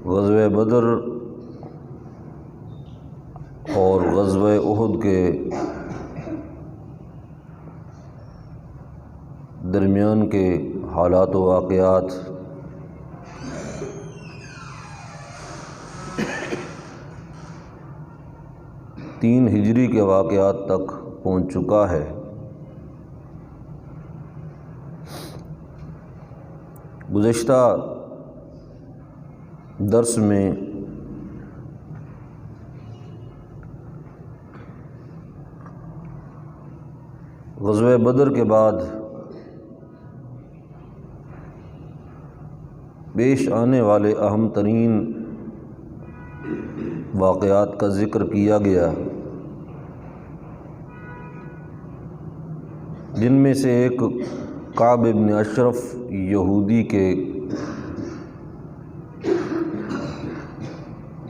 غزوہ بدر اور غزوہ احد کے درمیان کے حالات و واقعات تین ہجری کے واقعات تک پہنچ چکا ہے۔ گزشتہ درس میں غزوہ بدر کے بعد پیش آنے والے اہم ترین واقعات کا ذکر کیا گیا، جن میں سے ایک کعب بن اشرف یہودی کے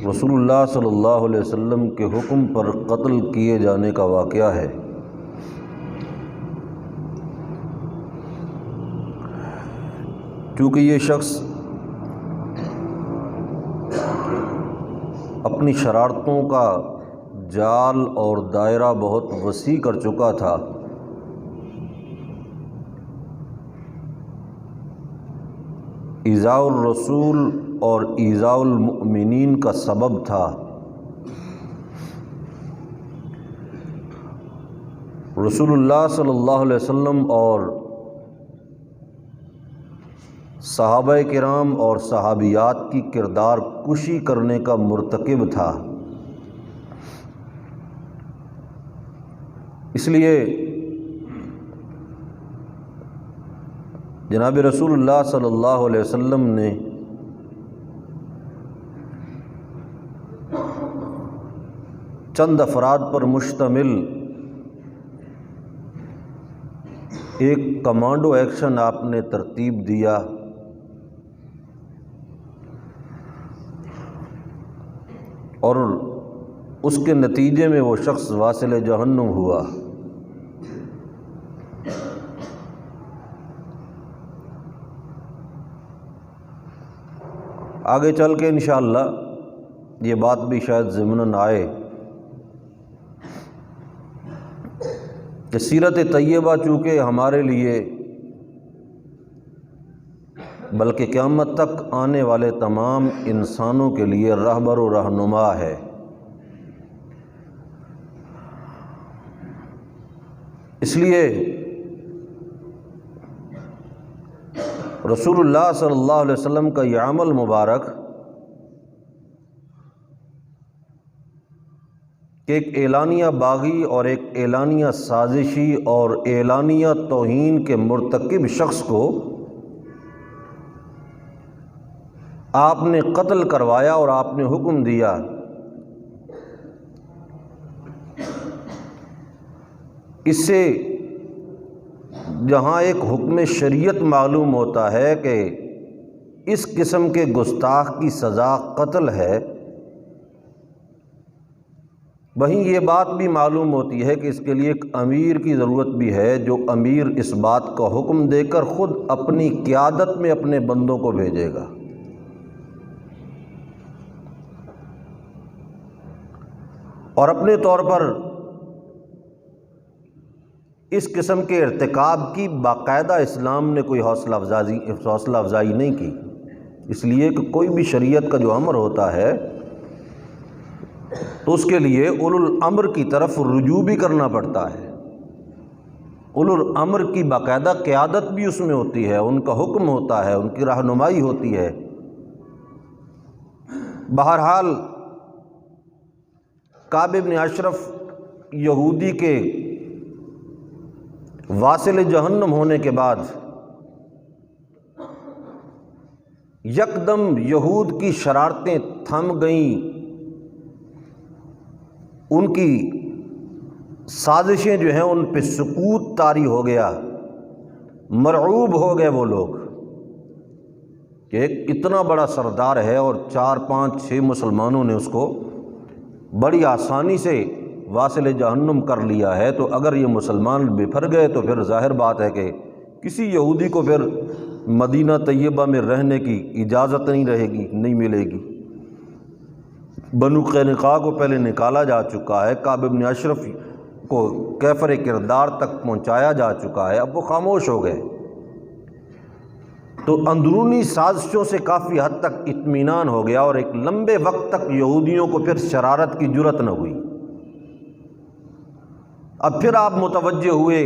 رسول اللہ صلی اللہ علیہ وسلم کے حکم پر قتل کیے جانے کا واقعہ ہے۔ چونکہ یہ شخص اپنی شرارتوں کا جال اور دائرہ بہت وسیع کر چکا تھا، ایذاء الرسول اور ایذاء المؤمنین کا سبب تھا۔ رسول اللہ صلی اللہ علیہ وسلم اور صحابہ کرام اور صحابیات کی کردار کشی کرنے کا مرتکب تھا۔ اس لیے جناب رسول اللہ صلی اللہ علیہ وسلم نے چند افراد پر مشتمل ایک کمانڈو ایکشن آپ نے ترتیب دیا، اور اس کے نتیجے میں وہ شخص واصل جہنم ہوا۔ آگے چل کے انشاءاللہ یہ بات بھی شاید ضمناً آئے کہ سیرت طیبہ چونکہ ہمارے لیے بلکہ قیامت تک آنے والے تمام انسانوں کے لیے رہبر و رہنما ہے، اس لیے رسول اللہ صلی اللہ علیہ وسلم کا یہ عمل مبارک کہ ایک اعلانیہ باغی اور ایک اعلانیہ سازشی اور اعلانیہ توہین کے مرتکب شخص کو آپ نے قتل کروایا اور آپ نے حکم دیا، اس سے جہاں ایک حکم شریعت معلوم ہوتا ہے کہ اس قسم کے گستاخ کی سزا قتل ہے، وہیں یہ بات بھی معلوم ہوتی ہے کہ اس کے لیے ایک امیر کی ضرورت بھی ہے، جو امیر اس بات کا حکم دے کر خود اپنی قیادت میں اپنے بندوں کو بھیجے گا۔ اور اپنے طور پر اس قسم کے ارتکاب کی باقاعدہ اسلام نے کوئی حوصلہ افزائی نہیں کی، اس لیے کہ کوئی بھی شریعت کا جو امر ہوتا ہے تو اس کے لیے اولو الامر کی طرف رجوع بھی کرنا پڑتا ہے، اولو الامر کی باقاعدہ قیادت بھی اس میں ہوتی ہے، ان کا حکم ہوتا ہے، ان کی رہنمائی ہوتی ہے۔ بہرحال کعب بن اشرف یہودی کے واصل جہنم ہونے کے بعد یکدم یہود کی شرارتیں تھم گئیں، ان کی سازشیں جو ہیں ان پہ سکوت طاری ہو گیا، مرعوب ہو گئے وہ لوگ کہ ایک اتنا بڑا سردار ہے اور 4 5 6 مسلمانوں نے اس کو بڑی آسانی سے واصل جہنم کر لیا ہے، تو اگر یہ مسلمان بپھر گئے تو پھر ظاہر بات ہے کہ کسی یہودی کو پھر مدینہ طیبہ میں رہنے کی اجازت نہیں رہے گی، نہیں ملے گی۔ بنو قینقاع کو پہلے نکالا جا چکا ہے، کعب بن اشرف کو کیفر کردار تک پہنچایا جا چکا ہے، اب وہ خاموش ہو گئے۔ تو اندرونی سازشوں سے کافی حد تک اطمینان ہو گیا، اور ایک لمبے وقت تک یہودیوں کو پھر شرارت کی جرأت نہ ہوئی۔ اب پھر آپ متوجہ ہوئے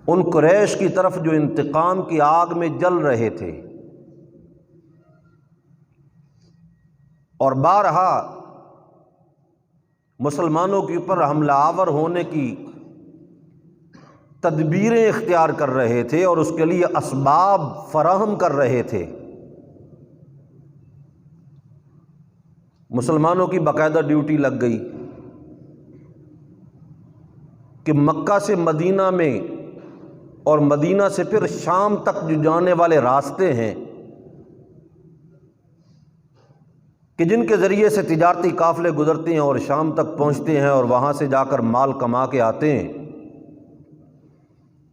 ان قریش کی طرف جو انتقام کی آگ میں جل رہے تھے، اور بارہا مسلمانوں کے اوپر حملہ آور ہونے کی تدبیریں اختیار کر رہے تھے اور اس کے لیے اسباب فراہم کر رہے تھے۔ مسلمانوں کی باقاعدہ ڈیوٹی لگ گئی کہ مکہ سے مدینہ میں اور مدینہ سے پھر شام تک جو جانے والے راستے ہیں کہ جن کے ذریعے سے تجارتی قافلے گزرتے ہیں اور شام تک پہنچتے ہیں اور وہاں سے جا کر مال کما کے آتے ہیں،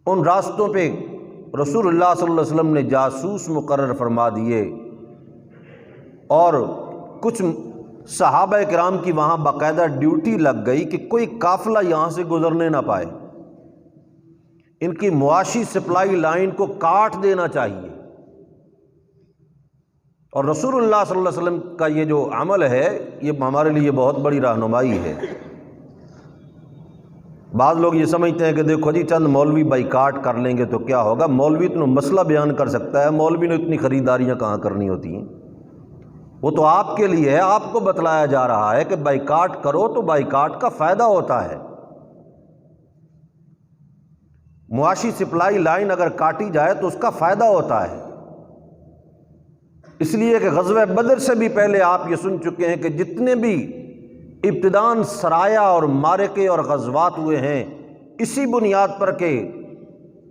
ان راستوں پہ رسول اللہ صلی اللہ علیہ وسلم نے جاسوس مقرر فرما دیے، اور کچھ صحابہ کرام کی وہاں باقاعدہ ڈیوٹی لگ گئی کہ کوئی قافلہ یہاں سے گزرنے نہ پائے، ان کی معاشی سپلائی لائن کو کاٹ دینا چاہیے۔ اور رسول اللہ صلی اللہ علیہ وسلم کا یہ جو عمل ہے یہ ہمارے لیے بہت بڑی رہنمائی ہے۔ بعض لوگ یہ سمجھتے ہیں کہ دیکھو جی چند مولوی بائیکاٹ کر لیں گے تو کیا ہوگا، مولوی تو مسئلہ بیان کر سکتا ہے، مولوی نے اتنی خریداریاں کہاں کرنی ہوتی ہیں، وہ تو آپ کے لیے ہے، آپ کو بتلایا جا رہا ہے کہ بائیکاٹ کرو تو بائیکاٹ کا فائدہ ہوتا ہے۔ معاشی سپلائی لائن اگر کاٹی جائے تو اس کا فائدہ ہوتا ہے، اس لیے کہ غزوہ بدر سے بھی پہلے آپ یہ سن چکے ہیں کہ جتنے بھی ابتداً سرایا اور معرکے اور غزوات ہوئے ہیں، اسی بنیاد پر کہ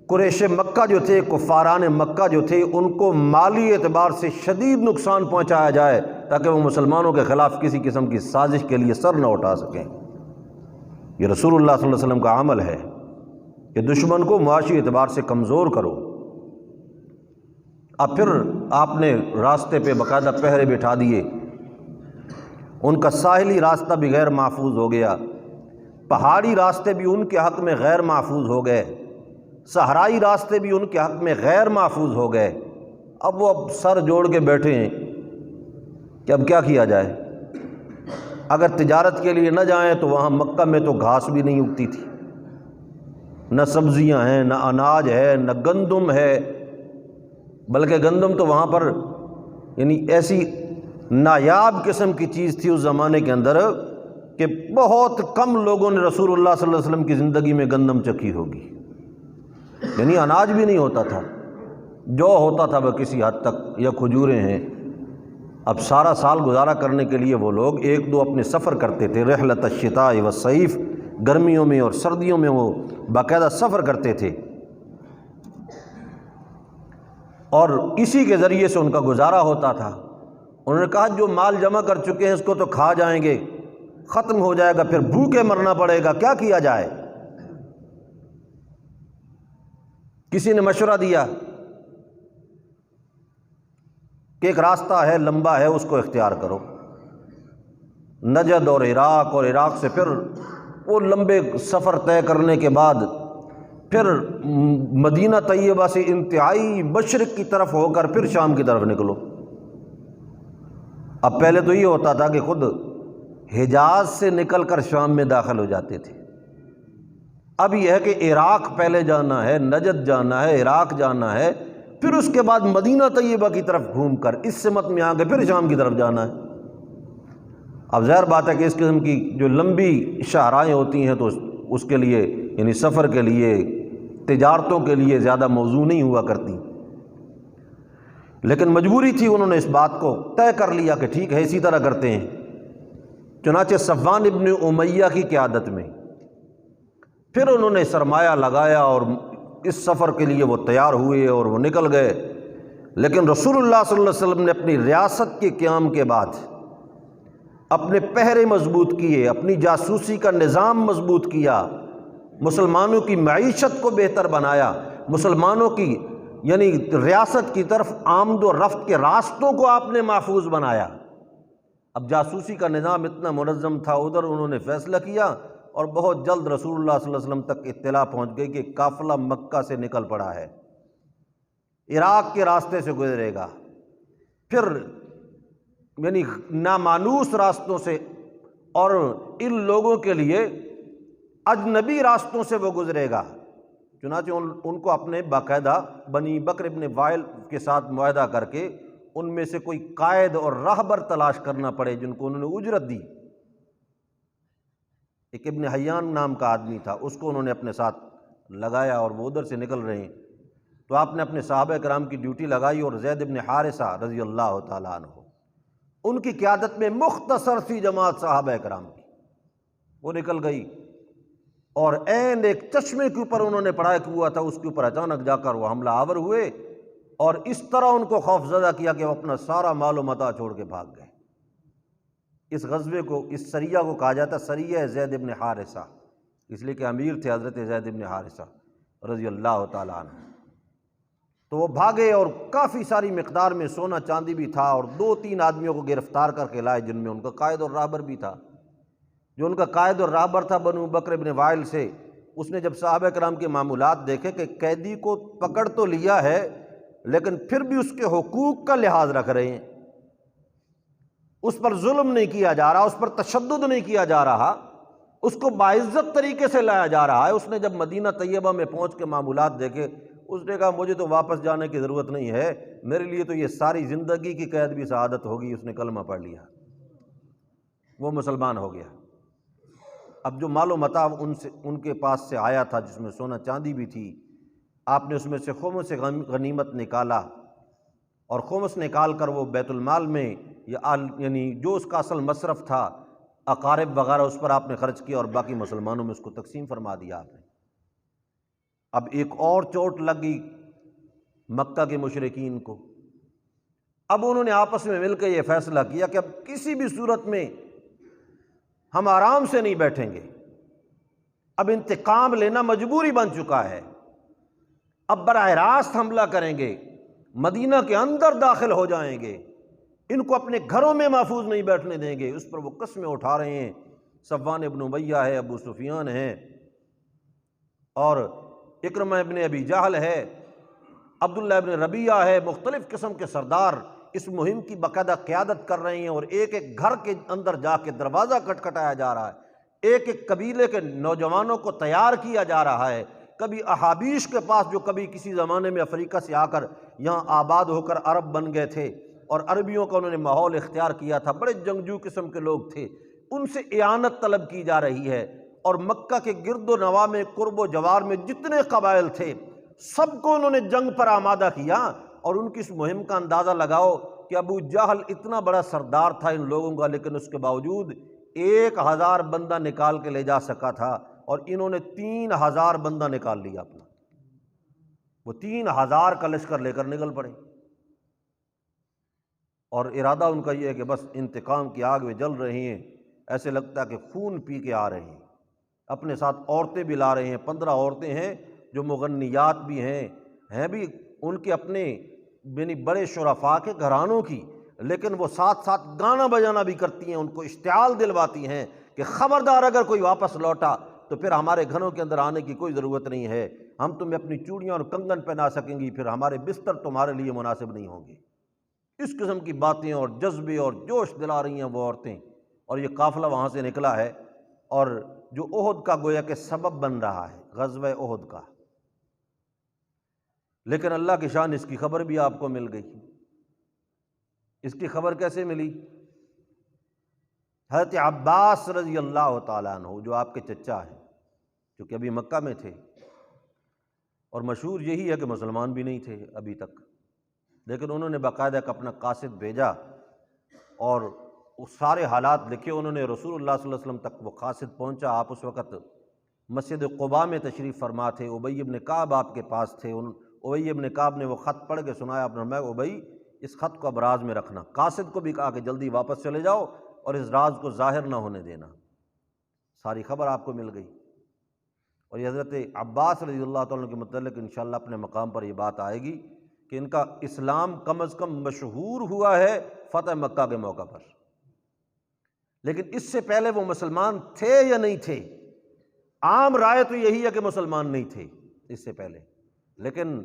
قریش مکہ جو تھے، کفاران مکہ جو تھے، ان کو مالی اعتبار سے شدید نقصان پہنچایا جائے تاکہ وہ مسلمانوں کے خلاف کسی قسم کی سازش کے لیے سر نہ اٹھا سکیں۔ یہ رسول اللہ صلی اللہ علیہ وسلم کا عمل ہے کہ دشمن کو معاشی اعتبار سے کمزور کرو۔ اب پھر آپ نے راستے پہ باقاعدہ پہرے بٹھا دیے، ان کا ساحلی راستہ بھی غیر محفوظ ہو گیا، پہاڑی راستے بھی ان کے حق میں غیر محفوظ ہو گئے، صحرائی راستے بھی ان کے حق میں غیر محفوظ ہو گئے۔ اب وہ سر جوڑ کے بیٹھے ہیں کہ اب کیا کیا جائے۔ اگر تجارت کے لیے نہ جائیں تو وہاں مکہ میں تو گھاس بھی نہیں اگتی تھی، نہ سبزیاں ہیں، نہ اناج ہے، نہ گندم ہے، بلکہ گندم تو وہاں پر یعنی ایسی نایاب قسم کی چیز تھی اس زمانے کے اندر کہ بہت کم لوگوں نے رسول اللہ صلی اللہ علیہ وسلم کی زندگی میں گندم چکھی ہوگی، یعنی اناج بھی نہیں ہوتا تھا، جو ہوتا تھا وہ کسی حد تک، یا کھجوریں ہیں۔ اب سارا سال گزارا کرنے کے لیے وہ لوگ ایک دو اپنے سفر کرتے تھے، رحلۃ الشتاء والصیف، گرمیوں میں اور سردیوں میں وہ باقاعدہ سفر کرتے تھے، اور اسی کے ذریعے سے ان کا گزارا ہوتا تھا۔ انہوں نے کہا جو مال جمع کر چکے ہیں اس کو تو کھا جائیں گے، ختم ہو جائے گا، پھر بھوکے مرنا پڑے گا، کیا کیا جائے؟ کسی نے مشورہ دیا کہ ایک راستہ ہے، لمبا ہے، اس کو اختیار کرو، نجد اور عراق سے پھر وہ لمبے سفر طے کرنے کے بعد پھر مدینہ طیبہ سے انتہائی مشرق کی طرف ہو کر پھر شام کی طرف نکلو۔ اب پہلے تو یہ ہوتا تھا کہ خود حجاز سے نکل کر شام میں داخل ہو جاتے تھے، اب یہ ہے کہ عراق پہلے جانا ہے، نجد جانا ہے، عراق جانا ہے، پھر اس کے بعد مدینہ طیبہ کی طرف گھوم کر اس سمت میں آ کے پھر شام کی طرف جانا ہے۔ اب ظاہر بات ہے کہ اس قسم کی جو لمبی شاہراہیں ہوتی ہیں تو اس کے لیے یعنی سفر کے لیے، تجارتوں کے لیے زیادہ موزوں نہیں ہوا کرتی، لیکن مجبوری تھی، انہوں نے اس بات کو طے کر لیا کہ ٹھیک ہے اسی طرح کرتے ہیں۔ چنانچہ صفوان ابن امیہ کی قیادت میں پھر انہوں نے سرمایہ لگایا اور اس سفر کے لیے وہ تیار ہوئے اور وہ نکل گئے، لیکن رسول اللہ صلی اللہ علیہ وسلم نے اپنی ریاست کے قیام کے بعد اپنے پہرے مضبوط کیے، اپنی جاسوسی کا نظام مضبوط کیا، مسلمانوں کی معیشت کو بہتر بنایا، مسلمانوں کی یعنی ریاست کی طرف آمد و رفت کے راستوں کو آپ نے محفوظ بنایا، اب جاسوسی کا نظام اتنا منظم تھا، ادھر انہوں نے فیصلہ کیا اور بہت جلد رسول اللہ صلی اللہ علیہ وسلم تک اطلاع پہنچ گئی کہ قافلہ مکہ سے نکل پڑا ہے، عراق کے راستے سے گزرے گا، پھر یعنی نامانوس راستوں سے اور ان لوگوں کے لیے اجنبی راستوں سے وہ گزرے گا۔ چنانچہ ان کو اپنے باقاعدہ بنی بکر ابن وائل کے ساتھ معاہدہ کر کے ان میں سے کوئی قائد اور راہبر تلاش کرنا پڑے جن کو انہوں نے اجرت دی۔ ایک ابن حیان نام کا آدمی تھا، اس کو انہوں نے اپنے ساتھ لگایا اور وہ ادھر سے نکل رہے ہیں، تو آپ نے اپنے صحابہ کرام کی ڈیوٹی لگائی اور زید ابن حارثہ رضی اللہ تعالیٰ عنہ ان کی قیادت میں مختصر سی جماعت صحابہ کرام کی وہ نکل گئی، اور عین ایک چشمے کے اوپر انہوں نے پڑا ہوا تھا، اس کے اوپر اچانک جا کر وہ حملہ آور ہوئے اور اس طرح ان کو خوف زدہ کیا کہ وہ اپنا سارا مال و متاع چھوڑ کے بھاگ گئے۔ اس غزوے کو، اس سریہ کو کہا جاتا ہے سریہ زید ابن حارثہ، اس لیے کہ امیر تھے حضرت زید ابن حارثہ رضی اللہ تعالیٰ عنہ۔ تو وہ بھاگے اور کافی ساری مقدار میں سونا چاندی بھی تھا، اور 2-3 آدمیوں کو گرفتار کر کے لائے جن میں ان کا قائد اور راہبر بھی تھا۔ جو ان کا قائد اور راہبر تھا بنو بکر ابن وائل سے، اس نے جب صحابہ کرام کے معمولات دیکھے کہ قیدی کو پکڑ تو لیا ہے لیکن پھر بھی اس کے حقوق کا لحاظ رکھ رہے ہیں، اس پر ظلم نہیں کیا جا رہا، اس پر تشدد نہیں کیا جا رہا، اس کو باعزت طریقے سے لایا جا رہا ہے، اس نے جب مدینہ طیبہ میں پہنچ کے معمولات دیکھے، اس نے کہا مجھے تو واپس جانے کی ضرورت نہیں ہے، میرے لیے تو یہ ساری زندگی کی قید بھی سعادت ہوگی۔ اس نے کلمہ پڑھ لیا، وہ مسلمان ہو گیا۔ اب جو مال و متاع ان کے پاس سے آیا تھا، جس میں سونا چاندی بھی تھی، آپ نے اس میں سے خمس غنیمت نکالا، اور خمس نکال کر وہ بیت المال میں یعنی جو اس کا اصل مصرف تھا، اقارب وغیرہ، اس پر آپ نے خرچ کیا اور باقی مسلمانوں میں اس کو تقسیم فرما دیا آپ نے۔ اب ایک اور چوٹ لگ گئی مکہ کے مشرکین کو، اب انہوں نے آپس میں مل کے یہ فیصلہ کیا کہ اب کسی بھی صورت میں ہم آرام سے نہیں بیٹھیں گے، اب انتقام لینا مجبوری بن چکا ہے، اب براہ راست حملہ کریں گے، مدینہ کے اندر داخل ہو جائیں گے، ان کو اپنے گھروں میں محفوظ نہیں بیٹھنے دیں گے۔ اس پر وہ قسمیں اٹھا رہے ہیں، صفوان ابن امیہ ہے، ابو سفیان ہے، اور اکرمہ ابن ابی جہل ہے، عبداللہ ابن ربیعہ ہے، مختلف قسم کے سردار اس مہم کی باقاعدہ قیادت کر رہے ہیں، اور ایک ایک گھر کے اندر جا کے دروازہ کھٹکھٹایا جا رہا ہے، ایک ایک قبیلے کے نوجوانوں کو تیار کیا جا رہا ہے، کبھی احابیش کے پاس جو کبھی کسی زمانے میں افریقہ سے آ کر یہاں آباد ہو کر عرب بن گئے تھے اور عربیوں کا انہوں نے ماحول اختیار کیا تھا، بڑے جنگجو قسم کے لوگ تھے، ان سے اعانت طلب کی جا رہی ہے، اور مکہ کے گرد و نواح میں قرب و جوار میں جتنے قبائل تھے سب کو انہوں نے جنگ پر آمادہ کیا۔ اور ان کی اس مہم کا اندازہ لگاؤ کہ ابو جہل اتنا بڑا سردار تھا ان لوگوں کا، لیکن اس کے باوجود 1000 بندہ نکال کے لے جا سکا تھا، اور انہوں نے 3000 بندہ نکال لیا اپنا، وہ 3000 کا لشکر لے کر نکل پڑے، اور ارادہ ان کا یہ ہے کہ بس انتقام کی آگ میں جل رہے ہیں، ایسے لگتا ہے کہ خون پی کے آ رہے ہیں، اپنے ساتھ عورتیں بھی لا رہے ہیں، 15 عورتیں ہیں جو مغنیات بھی ہیں بھی ان کے اپنے یعنی بڑے شرفاء کے گھرانوں کی، لیکن وہ ساتھ ساتھ گانا بجانا بھی کرتی ہیں، ان کو اشتعال دلواتی ہیں کہ خبردار اگر کوئی واپس لوٹا تو پھر ہمارے گھروں کے اندر آنے کی کوئی ضرورت نہیں ہے، ہم تمہیں اپنی چوڑیاں اور کنگن پہنا سکیں گی، پھر ہمارے بستر تمہارے لیے مناسب نہیں ہوں گے۔ اس قسم کی باتیں اور جذبے اور جوش دلا رہی ہیں وہ عورتیں، اور یہ قافلہ وہاں سے نکلا ہے، اور جو احد کا گویا کہ سبب بن رہا ہے، غزوہ احد کا۔ لیکن اللہ کی شان، اس کی خبر بھی آپ کو مل گئی۔ اس کی خبر کیسے ملی؟ حضرت عباس رضی اللہ تعالیٰ عنہ، جو آپ کے چچا ہیں، جو کہ ابھی مکہ میں تھے، اور مشہور یہی ہے کہ مسلمان بھی نہیں تھے ابھی تک، لیکن انہوں نے باقاعدہ ایک اپنا قاصد بھیجا اور وہ سارے حالات لکھے انہوں نے، رسول اللہ صلی اللہ علیہ وسلم تک وہ قاصد پہنچا۔ آپ اس وقت مسجد قباء میں تشریف فرما تھے، ابی بن کعب آپ کے پاس تھے، ابی بن کعب نے وہ خط پڑھ کے سنایا، آپ نے فرمایا ابی اس خط کو اب راز میں رکھنا، قاصد کو بھی کہا کہ جلدی واپس چلے جاؤ اور اس راز کو ظاہر نہ ہونے دینا۔ ساری خبر آپ کو مل گئی، اور یہ حضرت عباس رضی اللہ تعالیٰ عنہ کے متعلق انشاءاللہ اپنے مقام پر یہ بات آئے گی کہ ان کا اسلام کم از کم مشہور ہوا ہے فتح مکہ کے موقع پر۔ لیکن اس سے پہلے وہ مسلمان تھے یا نہیں تھے؟ عام رائے تو یہی ہے کہ مسلمان نہیں تھے اس سے پہلے، لیکن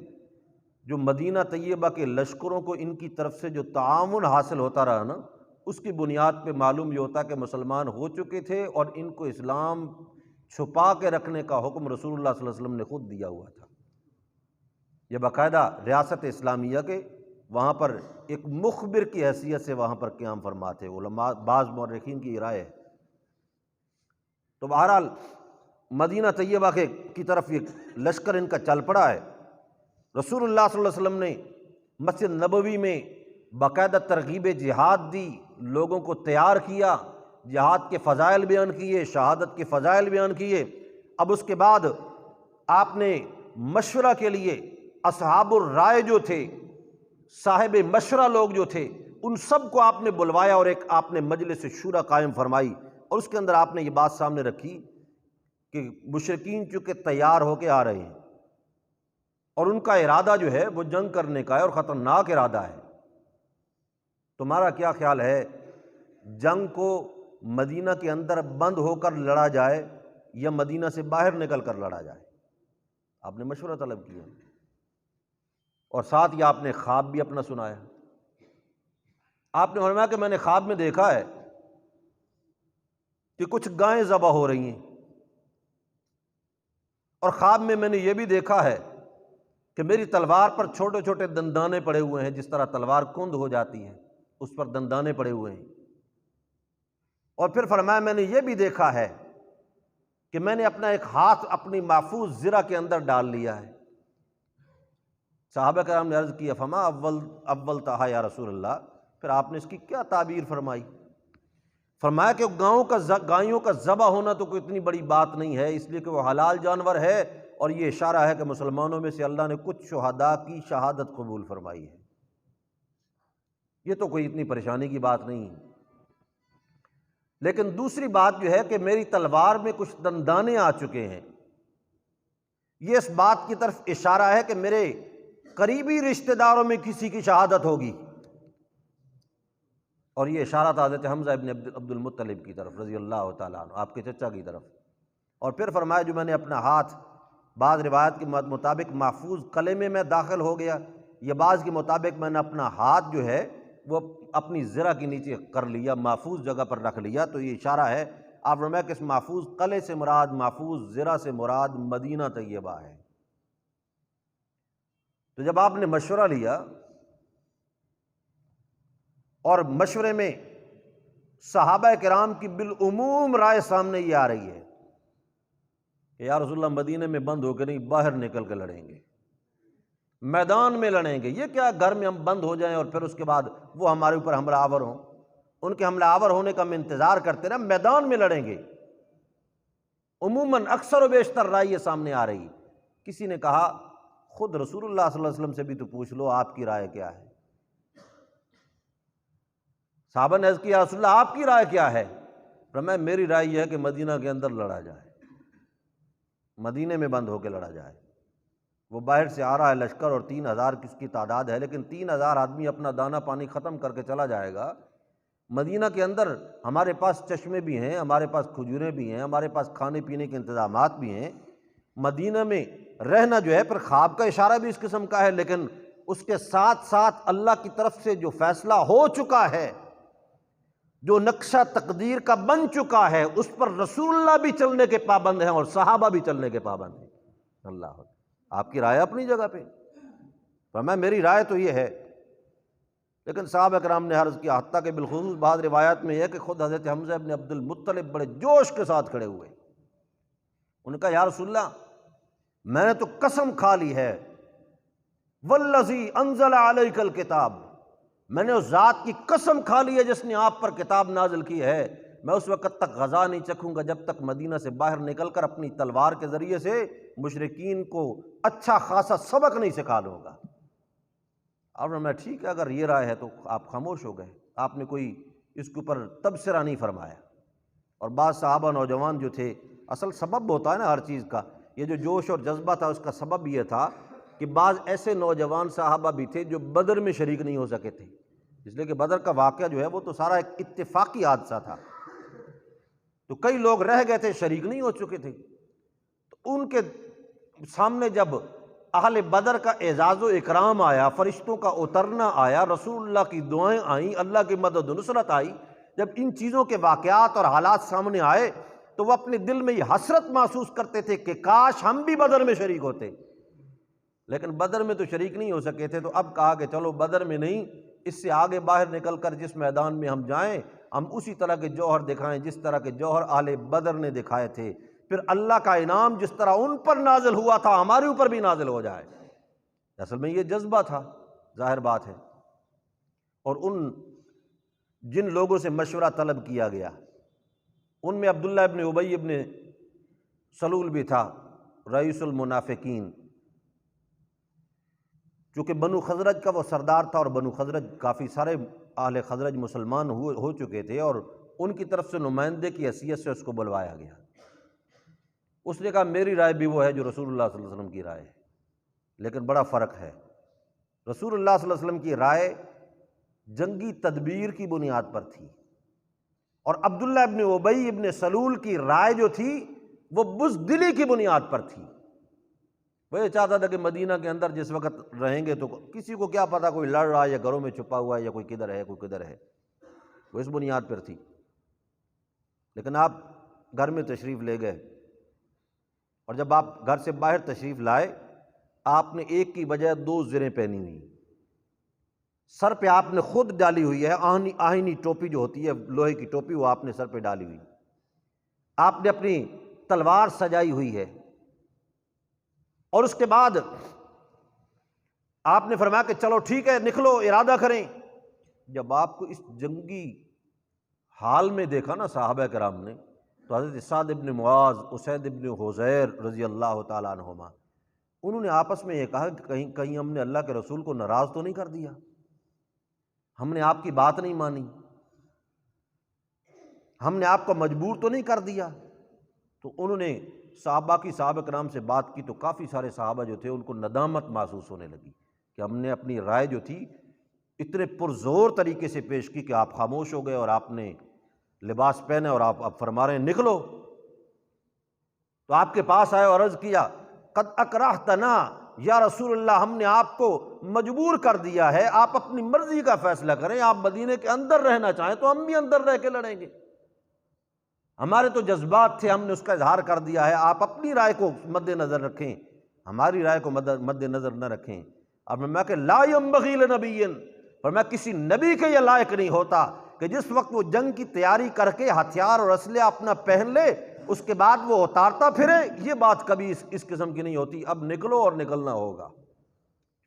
جو مدینہ طیبہ کے لشکروں کو ان کی طرف سے جو تعاون حاصل ہوتا رہا نا، اس کی بنیاد پہ معلوم یہ ہوتا کہ مسلمان ہو چکے تھے، اور ان کو اسلام چھپا کے رکھنے کا حکم رسول اللہ صلی اللہ علیہ وسلم نے خود دیا ہوا تھا۔ یہ باقاعدہ ریاست اسلامیہ کے وہاں پر ایک مخبر کی حیثیت سے وہاں پر قیام فرماتے علماء، بعض مورخین کی رائے ہے۔ تو بہرحال مدینہ طیبہ کی طرف یہ لشکر ان کا چل پڑا ہے۔ رسول اللہ صلی اللہ علیہ وسلم نے مسجد نبوی میں باقاعدہ ترغیب جہاد دی، لوگوں کو تیار کیا، جہاد کے فضائل بیان کیے، شہادت کے فضائل بیان کیے۔ اب اس کے بعد آپ نے مشورہ کے لیے اصحاب الرائے جو تھے، صاحب مشورہ لوگ جو تھے، ان سب کو آپ نے بلوایا اور ایک آپ نے مجلس شورا قائم فرمائی، اور اس کے اندر آپ نے یہ بات سامنے رکھی کہ مشرکین چونکہ تیار ہو کے آ رہے ہیں اور ان کا ارادہ جو ہے وہ جنگ کرنے کا ہے اور خطرناک ارادہ ہے، تمہارا کیا خیال ہے جنگ کو مدینہ کے اندر بند ہو کر لڑا جائے یا مدینہ سے باہر نکل کر لڑا جائے؟ آپ نے مشورہ طلب کیا اور ساتھ ہی آپ نے خواب بھی اپنا سنایا۔ آپ نے فرمایا کہ میں نے خواب میں دیکھا ہے کہ کچھ گائیں ذبح ہو رہی ہیں، اور خواب میں نے یہ بھی دیکھا ہے کہ میری تلوار پر چھوٹے چھوٹے دندانے پڑے ہوئے ہیں، جس طرح تلوار کند ہو جاتی ہے اس پر دندانے پڑے ہوئے ہیں۔ اور پھر فرمایا میں نے یہ بھی دیکھا ہے کہ میں نے اپنا ایک ہاتھ اپنی محفوظ زرہ کے اندر ڈال لیا ہے۔ صحابہ کرام نے عرض کی فما اول تہا یا رسول اللہ، پھر آپ نے اس کی کیا تعبیر فرمائی؟ فرمایا کہ گائیوں کا ذبح ہونا تو کوئی اتنی بڑی بات نہیں ہے، اس لیے کہ وہ حلال جانور ہے، اور یہ اشارہ ہے کہ مسلمانوں میں سے اللہ نے کچھ شہداء کی شہادت قبول فرمائی ہے، یہ تو کوئی اتنی پریشانی کی بات نہیں ہے۔ لیکن دوسری بات جو ہے کہ میری تلوار میں کچھ دندانے آ چکے ہیں، یہ اس بات کی طرف اشارہ ہے کہ میرے قریبی رشتہ داروں میں کسی کی شہادت ہوگی، اور یہ اشارہ تھا حضرت حمزہ ابن عبد المطلب کی طرف رضی اللہ تعالیٰ عنہ، آپ کے چچا کی طرف۔ اور پھر فرمایا جو میں نے اپنا ہاتھ، بعض روایت کے مطابق محفوظ قلعے میں داخل ہو گیا، یا بعض کے مطابق میں نے اپنا ہاتھ جو ہے وہ اپنی زرہ کے نیچے کر لیا، محفوظ جگہ پر رکھ لیا، تو یہ اشارہ ہے۔ آپ فرمایا کہ اس محفوظ قلعے سے مراد، محفوظ زرہ سے مراد مدینہ طیبہ ہے۔ تو جب آپ نے مشورہ لیا، اور مشورے میں صحابہ کرام کی بالعموم رائے سامنے یہ آ رہی ہے کہ یا رسول اللہ مدینے میں بند ہو کے نہیں، باہر نکل کے لڑیں گے، میدان میں لڑیں گے، یہ کیا گھر میں ہم بند ہو جائیں اور پھر اس کے بعد وہ ہمارے اوپر حملہ آور ہوں، ان کے حملہ آور ہونے کا ہم انتظار کرتے رہے، میدان میں لڑیں گے۔ عموماً اکثر و بیشتر رائے یہ سامنے آ رہی۔ کسی نے کہا خود رسول اللہ صلی اللہ علیہ وسلم سے بھی تو پوچھ لو آپ کی رائے کیا ہے۔ صحابہ نے عرض کیا رسول اللہ آپ کی رائے کیا ہے؟ فرمایا میری رائے یہ ہے کہ مدینہ کے اندر لڑا جائے، مدینے میں بند ہو کے لڑا جائے۔ وہ باہر سے آ رہا ہے لشکر، اور 3000 کس کی تعداد ہے، لیکن 3000 آدمی اپنا دانہ پانی ختم کر کے چلا جائے گا۔ مدینہ کے اندر ہمارے پاس چشمے بھی ہیں، ہمارے پاس کھجوریں بھی ہیں، ہمارے پاس کھانے پینے کے انتظامات بھی ہیں، مدینہ میں رہنا جو ہے پھر خواب کا اشارہ بھی اس قسم کا ہے، لیکن اس کے ساتھ ساتھ اللہ کی طرف سے جو فیصلہ ہو چکا ہے، جو نقشہ تقدیر کا بن چکا ہے، اس پر رسول اللہ بھی چلنے کے پابند ہیں اور صحابہ بھی چلنے کے پابند ہیں۔ اللہ، آپ کی رائے اپنی جگہ پہ، فرمایا میری رائے تو یہ ہے، لیکن صحابہ کرام نے عرض کیا، حتیٰ کہ بالخصوص بعض روایات میں یہ ہے کہ خود حضرت حمزہ ابن عبد المطلب بڑے جوش کے ساتھ کھڑے ہوئے، انہوں نے کہا یا رسول اللہ میں نے تو قسم کھا لی ہے، والذی انزل علیک الکتاب، میں نے اس ذات کی قسم کھا لی ہے جس نے آپ پر کتاب نازل کی ہے، میں اس وقت تک غذا نہیں چکھوں گا جب تک مدینہ سے باہر نکل کر اپنی تلوار کے ذریعے سے مشرکین کو اچھا خاصا سبق نہیں سکھا لوں گا۔ اب میں ٹھیک ہے اگر یہ رائے ہے تو آپ خاموش ہو گئے، آپ نے کوئی اس کے اوپر تبصرہ نہیں فرمایا۔ اور بعض صحابہ نوجوان جو تھے، اصل سبب ہوتا ہے نا ہر چیز کا، یہ جو جوش اور جذبہ تھا اس کا سبب یہ تھا کہ بعض ایسے نوجوان صحابہ بھی تھے جو بدر میں شریک نہیں ہو سکے تھے، اس لیے کہ بدر کا واقعہ جو ہے وہ تو سارا ایک اتفاقی حادثہ تھا، تو کئی لوگ رہ گئے تھے، شریک نہیں ہو چکے تھے، تو ان کے سامنے جب اہل بدر کا اعزاز و اکرام آیا، فرشتوں کا اترنا آیا، رسول اللہ کی دعائیں آئیں، اللہ کی مدد و نصرت آئی، جب ان چیزوں کے واقعات اور حالات سامنے آئے تو وہ اپنے دل میں یہ حسرت محسوس کرتے تھے کہ کاش ہم بھی بدر میں شریک ہوتے، لیکن بدر میں تو شریک نہیں ہو سکے تھے۔ تو اب کہا کہ چلو بدر میں نہیں، اس سے آگے باہر نکل کر جس میدان میں ہم جائیں، ہم اسی طرح کے جوہر دکھائیں جس طرح کے جوہر اہل بدر نے دکھائے تھے، پھر اللہ کا انعام جس طرح ان پر نازل ہوا تھا ہمارے اوپر بھی نازل ہو جائے۔ اصل میں یہ جذبہ تھا، ظاہر بات ہے۔ اور ان جن لوگوں سے مشورہ طلب کیا گیا ان میں عبداللہ ابن ابی ابن سلول بھی تھا، رئیس المنافقین، چونکہ بنو خزرج کا وہ سردار تھا، اور بنو خزرج کافی سارے اہل خزرج مسلمان ہو چکے تھے، اور ان کی طرف سے نمائندے کی حیثیت سے اس کو بلوایا گیا۔ اس نے کہا میری رائے بھی وہ ہے جو رسول اللہ صلی اللہ علیہ وسلم کی رائے ہے، لیکن بڑا فرق ہے۔ رسول اللہ صلی اللہ علیہ وسلم کی رائے جنگی تدبیر کی بنیاد پر تھی، اور عبداللہ ابن ابی ابن سلول کی رائے جو تھی وہ بزدلی کی بنیاد پر تھی۔ وہ یہ چاہتا تھا کہ مدینہ کے اندر جس وقت رہیں گے تو کسی کو کیا پتا کوئی لڑ رہا ہے یا گھروں میں چھپا ہوا ہے یا کوئی کدھر ہے کوئی کدھر ہے، وہ اس بنیاد پر تھی۔ لیکن آپ گھر میں تشریف لے گئے، اور جب آپ گھر سے باہر تشریف لائے آپ نے ایک کی بجائے دو زریں پہنی ہوئی، سر پہ آپ نے خود ڈالی ہوئی ہے آہنی ٹوپی جو ہوتی ہے لوہے کی ٹوپی، وہ آپ نے سر پہ ڈالی ہوئی، آپ نے اپنی تلوار سجائی ہوئی ہے، اور اس کے بعد آپ نے فرمایا کہ چلو ٹھیک ہے نکلو ارادہ کریں۔ جب آپ کو اس جنگی حال میں دیکھا نا صحابہ کرام نے، تو حضرت سعد ابن معاذ، اسید ابن حضیر رضی اللہ تعالیٰ عنہما، انہوں نے آپس میں یہ کہا کہ کہیں ہم نے اللہ کے رسول کو ناراض تو نہیں کر دیا، ہم نے آپ کی بات نہیں مانی، ہم نے آپ کو مجبور تو نہیں کر دیا۔ تو انہوں نے صحابہ کرام سے بات کی، تو کافی سارے صحابہ جو تھے ان کو ندامت محسوس ہونے لگی کہ ہم نے اپنی رائے جو تھی اتنے پرزور طریقے سے پیش کی کہ آپ خاموش ہو گئے، اور آپ نے لباس پہنے اور آپ اب فرما رہے ہیں نکلو۔ تو آپ کے پاس آئے اور عرض کیا قد اکرہتنا یا رسول اللہ، ہم نے آپ کو مجبور کر دیا ہے، آپ اپنی مرضی کا فیصلہ کریں، آپ مدینے کے اندر رہنا چاہیں تو ہم بھی اندر رہ کے لڑیں گے، ہمارے تو جذبات تھے ہم نے اس کا اظہار کر دیا ہے، آپ اپنی رائے کو مد نظر رکھیں، ہماری رائے کو مد نظر نہ رکھیں۔ اب میں کہ لا ينبغی لنبی، پر میں کسی نبی کے یہ لائق نہیں ہوتا کہ جس وقت وہ جنگ کی تیاری کر کے ہتھیار اور اسلحہ اپنا پہن لے اس کے بعد وہ اتارتا پھرے، یہ بات کبھی اس قسم کی نہیں ہوتی۔ اب نکلو اور نکلنا ہوگا،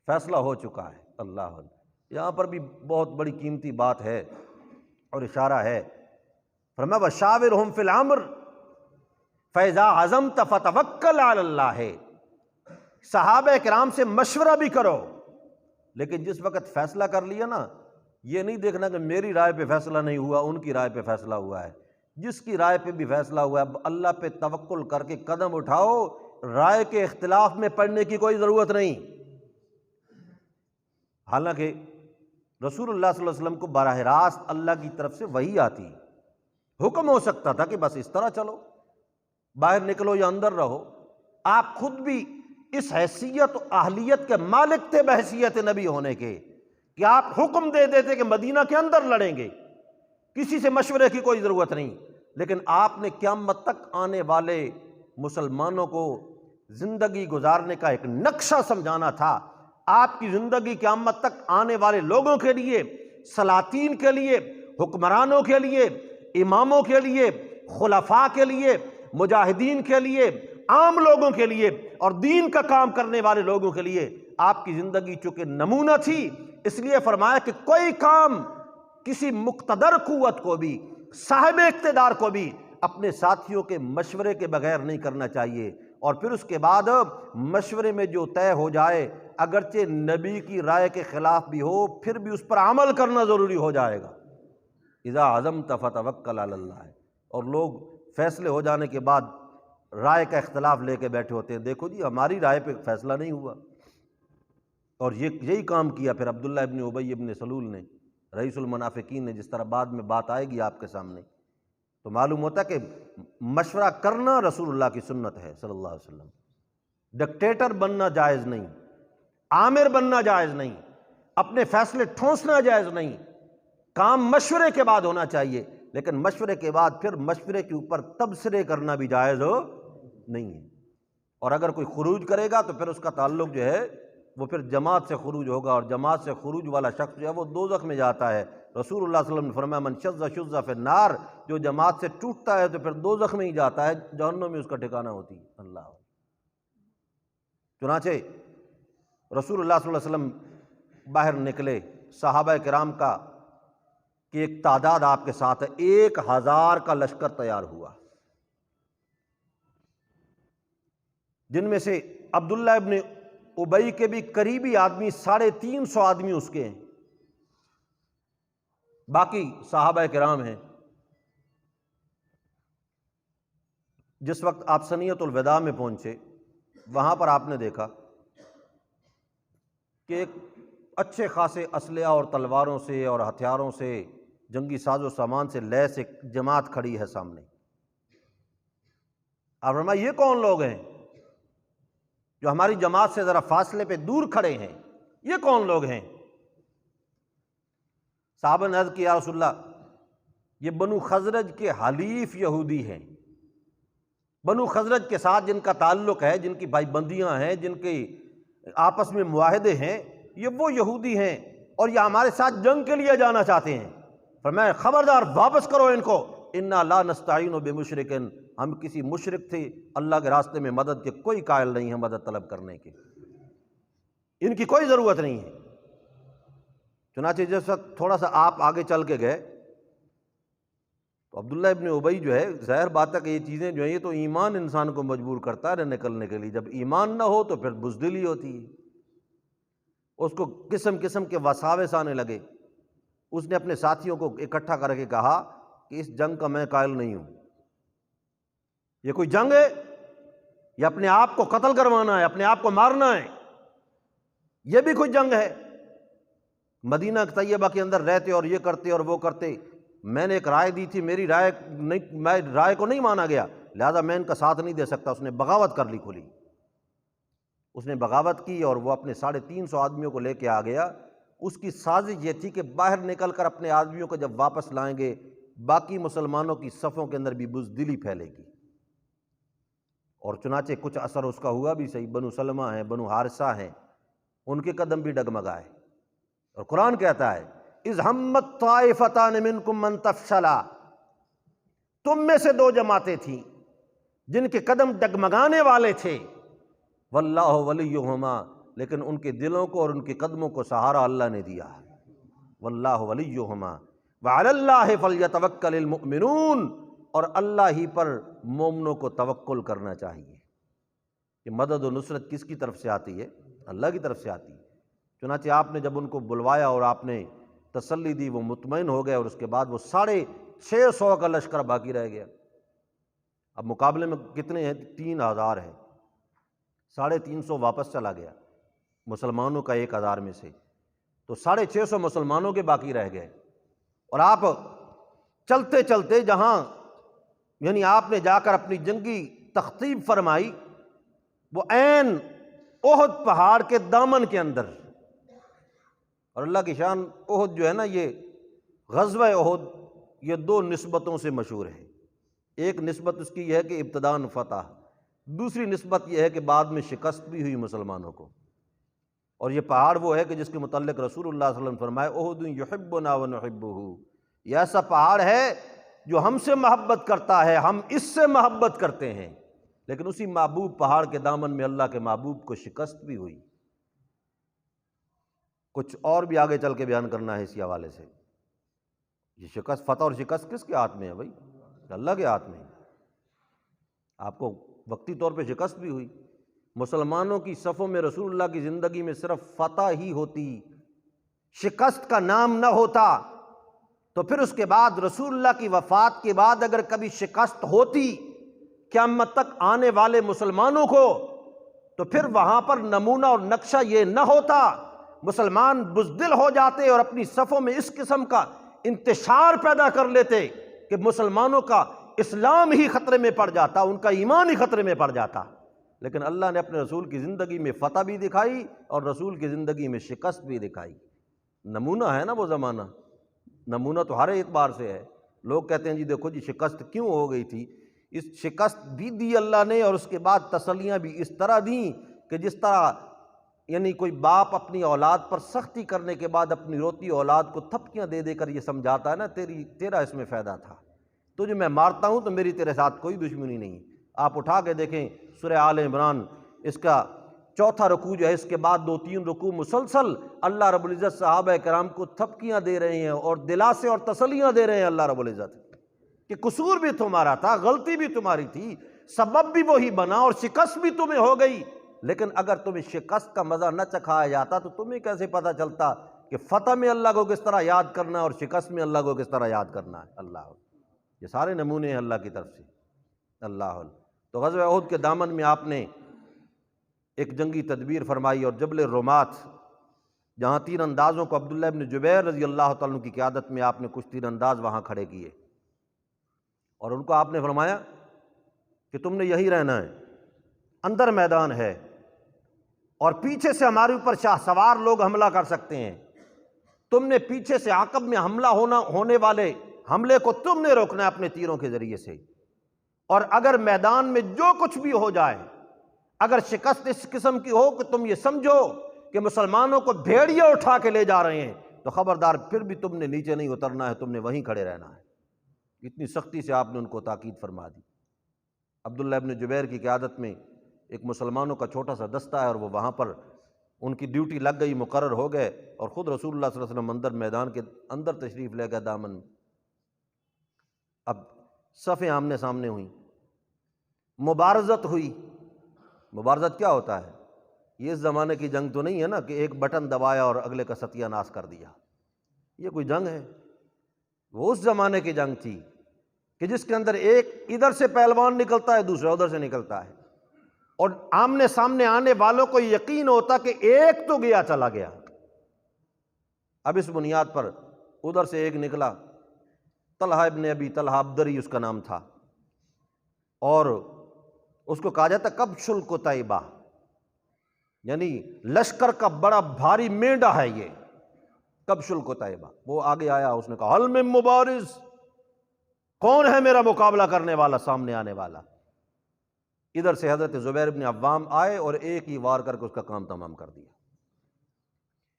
فیصلہ ہو چکا ہے۔ اللہ، یہاں پر بھی بہت بڑی قیمتی بات ہے اور اشارہ ہے۔ فرمایا وشاورہم فی الامر فاذا عزمت فتوکل علی اللہ، صحابہ کرام سے مشورہ بھی کرو، لیکن جس وقت فیصلہ کر لیا نا، یہ نہیں دیکھنا کہ میری رائے پہ فیصلہ نہیں ہوا ان کی رائے پہ فیصلہ ہوا ہے، جس کی رائے پہ بھی فیصلہ ہوا ہے اللہ پہ توکل کر کے قدم اٹھاؤ، رائے کے اختلاف میں پڑنے کی کوئی ضرورت نہیں۔ حالانکہ رسول اللہ صلی اللہ علیہ وسلم کو براہ راست اللہ کی طرف سے وحی آتی، حکم ہو سکتا تھا کہ بس اس طرح چلو، باہر نکلو یا اندر رہو، آپ خود بھی اس حیثیت و اہلیت کے مالک تھے بحیثیت نبی ہونے کے کہ آپ حکم دے دیتے کہ مدینہ کے اندر لڑیں گے، کسی سے مشورے کی کوئی ضرورت نہیں۔ لیکن آپ نے قیامت تک آنے والے مسلمانوں کو زندگی گزارنے کا ایک نقشہ سمجھانا تھا۔ آپ کی زندگی قیامت تک آنے والے لوگوں کے لیے، سلاطین کے لیے، حکمرانوں کے لیے، اماموں کے لیے، خلفاء کے لیے، مجاہدین کے لیے، عام لوگوں کے لیے اور دین کا کام کرنے والے لوگوں کے لیے آپ کی زندگی چونکہ نمونہ تھی، اس لیے فرمایا کہ کوئی کام کسی مقتدر قوت کو بھی، صاحب اقتدار کو بھی اپنے ساتھیوں کے مشورے کے بغیر نہیں کرنا چاہیے، اور پھر اس کے بعد مشورے میں جو طے ہو جائے اگرچہ نبی کی رائے کے خلاف بھی ہو پھر بھی اس پر عمل کرنا ضروری ہو جائے گا۔ اذا عزمت فتوکل علی اللہ، اور لوگ فیصلے ہو جانے کے بعد رائے کا اختلاف لے کے بیٹھے ہوتے ہیں، دیکھو جی ہماری رائے پہ فیصلہ نہیں ہوا، اور یہی کام کیا پھر عبداللہ ابن ابی ابن سلول نے، رئیس المنافقین نے، جس طرح بعد میں بات آئے گی آپ کے سامنے۔ تو معلوم ہوتا ہے کہ مشورہ کرنا رسول اللہ کی سنت ہے صلی اللہ علیہ وسلم۔ ڈکٹیٹر بننا جائز نہیں، آمر بننا جائز نہیں، اپنے فیصلے ٹھونسنا جائز نہیں، کام مشورے کے بعد ہونا چاہیے، لیکن مشورے کے بعد پھر مشورے کے اوپر تبصرے کرنا بھی جائز ہو نہیں ہے۔ اور اگر کوئی خروج کرے گا تو پھر اس کا تعلق جو ہے وہ پھر جماعت سے خروج ہوگا، اور جماعت سے خروج والا شخص جو ہے وہ دوزخ میں جاتا ہے۔ رسول اللہ صلی اللہ علیہ وسلم نے فرمایا من شذ شذ فی النار، جو جماعت سے ٹوٹتا ہے تو پھر دوزخ میں ہی جاتا ہے، جہنم میں اس کا ٹھکانہ ہوتی ہے۔ اللہ، چنانچہ رسول اللہ صلی اللہ علیہ وسلم باہر نکلے، صحابہ کرام کا کہ ایک تعداد آپ کے ساتھ ہے، 1000 کا لشکر تیار ہوا، جن میں سے عبداللہ ابن ابی کے بھی قریبی آدمی 350 آدمی اس کے ہیں، باقی صحابہ کرام ہیں۔ جس وقت آپ ثنیۃ الوداع میں پہنچے، وہاں پر آپ نے دیکھا کہ ایک اچھے خاصے اسلحہ اور تلواروں سے اور ہتھیاروں سے، جنگی ساز و سامان سے لیس ایک جماعت کھڑی ہے سامنے۔ آپ فرمایا یہ کون لوگ ہیں جو ہماری جماعت سے ذرا فاصلے پہ دور کھڑے ہیں؟ یہ کون لوگ ہیں؟ صحابہ نے عرض کیا یا رسول اللہ، یہ بنو خزرج کے حلیف یہودی ہیں، بنو خزرج کے ساتھ جن کا تعلق ہے، جن کی بھائی بندیاں ہیں، جن کے آپس میں معاہدے ہیں، یہ وہ یہودی ہیں اور یہ ہمارے ساتھ جنگ کے لیے جانا چاہتے ہیں۔ فرمایا خبردار واپس کرو ان کو، انا لا نستعین بمشرک، ہم کسی مشرک تھے، اللہ کے راستے میں مدد کے کوئی قائل نہیں ہے، مدد طلب کرنے کے ان کی کوئی ضرورت نہیں ہے۔ چنانچہ جس وقت تھوڑا سا آپ آگے چل کے گئے تو عبداللہ ابن ابی جو ہے، ظاہر بات ہے کہ یہ چیزیں جو ہیں یہ تو ایمان انسان کو مجبور کرتا ہے نکلنے کے لیے، جب ایمان نہ ہو تو پھر بزدلی ہوتی ہے، اس کو قسم قسم کے وساوس آنے لگے۔ اس نے اپنے ساتھیوں کو اکٹھا کر کے کہا کہ اس جنگ کا میں قائل نہیں ہوں، یہ کوئی جنگ ہے؟ یہ اپنے آپ کو قتل کروانا ہے، اپنے آپ کو مارنا ہے، یہ بھی کوئی جنگ ہے؟ مدینہ طیبہ کے اندر رہتے اور یہ کرتے اور وہ کرتے، میں نے ایک رائے دی تھی، میری رائے نہیں، میں رائے کو نہیں مانا گیا، لہذا میں ان کا ساتھ نہیں دے سکتا۔ اس نے بغاوت کر لی کھلی، اس نے بغاوت کی اور وہ اپنے 350 آدمیوں کو لے کے آ گیا۔ اس کی سازش یہ تھی کہ باہر نکل کر اپنے آدمیوں کو جب واپس لائیں گے، باقی مسلمانوں کی صفوں کے اندر بھی بزدلی پھیلے گی، اور چنانچہ کچھ اثر اس کا ہوا بھی صحیح۔ بنو سلمہ ہیں، بنو حارثہ ہیں، ان کے قدم بھی ڈگمگائے، اور قرآن کہتا ہے اذ ہمت طائفتان منکم ان تفشلا، تم میں سے 2 جماعتیں تھیں جن کے قدم ڈگمگانے والے تھے، واللہ ولیہما، لیکن ان کے دلوں کو اور ان کے قدموں کو سہارا اللہ نے دیا، واللہ ولیہما وعلی اللہ فلیتوکل المؤمنون، اور اللہ ہی پر مومنوں کو توکل کرنا چاہیے کہ مدد و نصرت کس کی طرف سے آتی ہے؟ اللہ کی طرف سے آتی ہے۔ چنانچہ آپ نے جب ان کو بلوایا اور آپ نے تسلی دی، وہ مطمئن ہو گئے، اور اس کے بعد وہ 650 کا لشکر باقی رہ گیا۔ اب مقابلے میں کتنے ہیں؟ 3000 ہیں، 350 واپس چلا گیا مسلمانوں کا 1000 میں سے، تو 650 مسلمانوں کے باقی رہ گئے۔ اور آپ چلتے چلتے جہاں یعنی آپ نے جا کر اپنی جنگی تختیب فرمائی، وہ عین احد پہاڑ کے دامن کے اندر، اور اللہ کی شان احد جو ہے نا، یہ غزوہ احد یہ 2 نسبتوں سے مشہور ہے۔ ایک نسبت اس کی یہ ہے کہ ابتداءً فتح، دوسری نسبت یہ ہے کہ بعد میں شکست بھی ہوئی مسلمانوں کو۔ اور یہ پہاڑ وہ ہے کہ جس کے متعلق رسول اللہ صلی اللہ علیہ وسلم فرمائے احد یحبنا ونحبہ، یہ ایسا پہاڑ ہے جو ہم سے محبت کرتا ہے، ہم اس سے محبت کرتے ہیں، لیکن اسی محبوب پہاڑ کے دامن میں اللہ کے محبوب کو شکست بھی ہوئی۔ کچھ اور بھی آگے چل کے بیان کرنا ہے اسی حوالے سے۔ یہ شکست، فتح اور شکست کس کے ہاتھ میں ہے بھائی؟ اللہ کے ہاتھ میں ہے۔ آپ کو وقتی طور پہ شکست بھی ہوئی، مسلمانوں کی صفوں میں رسول اللہ کی زندگی میں صرف فتح ہی ہوتی، شکست کا نام نہ ہوتا، تو پھر اس کے بعد رسول اللہ کی وفات کے بعد اگر کبھی شکست ہوتی قیامت تک آنے والے مسلمانوں کو، تو پھر وہاں پر نمونہ اور نقشہ یہ نہ ہوتا، مسلمان بزدل ہو جاتے اور اپنی صفوں میں اس قسم کا انتشار پیدا کر لیتے کہ مسلمانوں کا اسلام ہی خطرے میں پڑ جاتا، ان کا ایمان ہی خطرے میں پڑ جاتا، لیکن اللہ نے اپنے رسول کی زندگی میں فتح بھی دکھائی اور رسول کی زندگی میں شکست بھی دکھائی۔ نمونہ ہے نا وہ زمانہ، نمونہ تو ہر اعتبار سے ہے۔ لوگ کہتے ہیں جی دیکھو جی شکست کیوں ہو گئی تھی، اس شکست بھی دی اللہ نے، اور اس کے بعد تسلیاں بھی اس طرح دیں کہ جس طرح یعنی کوئی باپ اپنی اولاد پر سختی کرنے کے بعد اپنی روتی اولاد کو تھپکیاں دے دے کر یہ سمجھاتا ہے نا تیرا اس میں فائدہ تھا، تجھے میں مارتا ہوں تو میری تیرے ساتھ کوئی دشمنی نہیں۔ آپ اٹھا کے دیکھیں سورہ آل عمران، اس کا چوتھا رکوع جو ہے، اس کے بعد 2-3 رکوع مسلسل اللہ رب العزت صحابہ کرام کو تھپکیاں دے رہے ہیں اور دلاسے اور تسلیاں دے رہے ہیں اللہ رب العزت کہ قصور بھی تمہارا تھا، غلطی بھی تمہاری تھی، سبب بھی وہی بنا اور شکست بھی تمہیں ہو گئی، لیکن اگر تمہیں شکست کا مزہ نہ چکھایا جاتا تو تمہیں کیسے پتہ چلتا کہ فتح میں اللہ کو کس طرح یاد کرنا ہے اور شکست میں اللہ کو کس طرح یاد کرنا ہے۔ اللہ، یہ سارے نمونے ہیں اللہ کی طرف سے۔ اللہ، تو غزوہ احد کے دامن میں آپ نے ایک جنگی تدبیر فرمائی، اور جبل رمات جہاں تیر اندازوں کو عبداللہ ابن جبیر رضی اللہ تعالیٰ عنہ کی قیادت میں آپ نے کچھ تیر انداز وہاں کھڑے کیے، اور ان کو آپ نے فرمایا کہ تم نے یہی رہنا ہے، اندر میدان ہے اور پیچھے سے ہمارے اوپر شاہ سوار لوگ حملہ کر سکتے ہیں، تم نے پیچھے سے عقب میں حملہ ہونے والے حملے کو تم نے روکنا ہے اپنے تیروں کے ذریعے سے، اور اگر میدان میں جو کچھ بھی ہو جائے، اگر شکست اس قسم کی ہو کہ تم یہ سمجھو کہ مسلمانوں کو بھیڑیے اٹھا کے لے جا رہے ہیں، تو خبردار پھر بھی تم نے نیچے نہیں اترنا ہے، تم نے وہیں کھڑے رہنا ہے۔ اتنی سختی سے آپ نے ان کو تاکید فرما دی۔ عبداللہ ابن جبیر کی قیادت میں ایک مسلمانوں کا چھوٹا سا دستہ ہے، اور وہ وہاں پر ان کی ڈیوٹی لگ گئی، مقرر ہو گئے، اور خود رسول اللہ صلی اللہ علیہ وسلم اندر میدان کے اندر تشریف لے گئے دامن میں۔ اب صفیں آمنے سامنے ہوئیں، مبارزت ہوئی۔ مبارزت کیا ہوتا ہے؟ یہ اس زمانے کی جنگ تو نہیں ہے نا کہ ایک بٹن دبایا اور اگلے کا ستیہ ناش کر دیا، یہ کوئی جنگ ہے؟ وہ اس زمانے کی جنگ تھی کہ جس کے اندر ایک ادھر سے پہلوان نکلتا ہے، دوسرا ادھر سے نکلتا ہے، اور آمنے سامنے آنے والوں کو یقین ہوتا کہ ایک تو گیا چلا گیا۔ اب اس بنیاد پر ادھر سے ایک نکلا، طلحہ ابن ابی طلحہ عبدری اس کا نام تھا، اور اس کو کہا جاتا کبش الکتیبہ، یعنی لشکر کا بڑا بھاری مینڈا ہے یہ کبش الکتیبہ۔ وہ آگے آیا، اس نے کہا حل من مبارز، کون ہے میرا مقابلہ کرنے والا، سامنے آنے والا؟ ادھر سے حضرت زبیر بن عوام آئے اور ایک ہی وار کر کے اس کا کام تمام کر دیا۔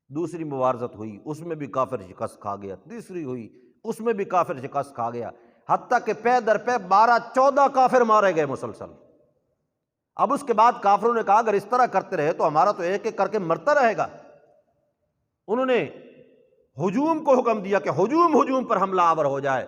دوسری مبارزت ہوئی، اس میں بھی کافر شکست کھا گیا، تیسری ہوئی، اس میں بھی کافر شکست کھا گیا، حتیٰ کہ پے در پے 12-14 کافر مارے گئے مسلسل۔ اب اس کے بعد کافروں نے کہا اگر اس طرح کرتے رہے تو ہمارا تو ایک ایک کر کے مرتا رہے گا۔ انہوں نے ہجوم کو حکم دیا کہ ہجوم پر حملہ آور ہو جائے،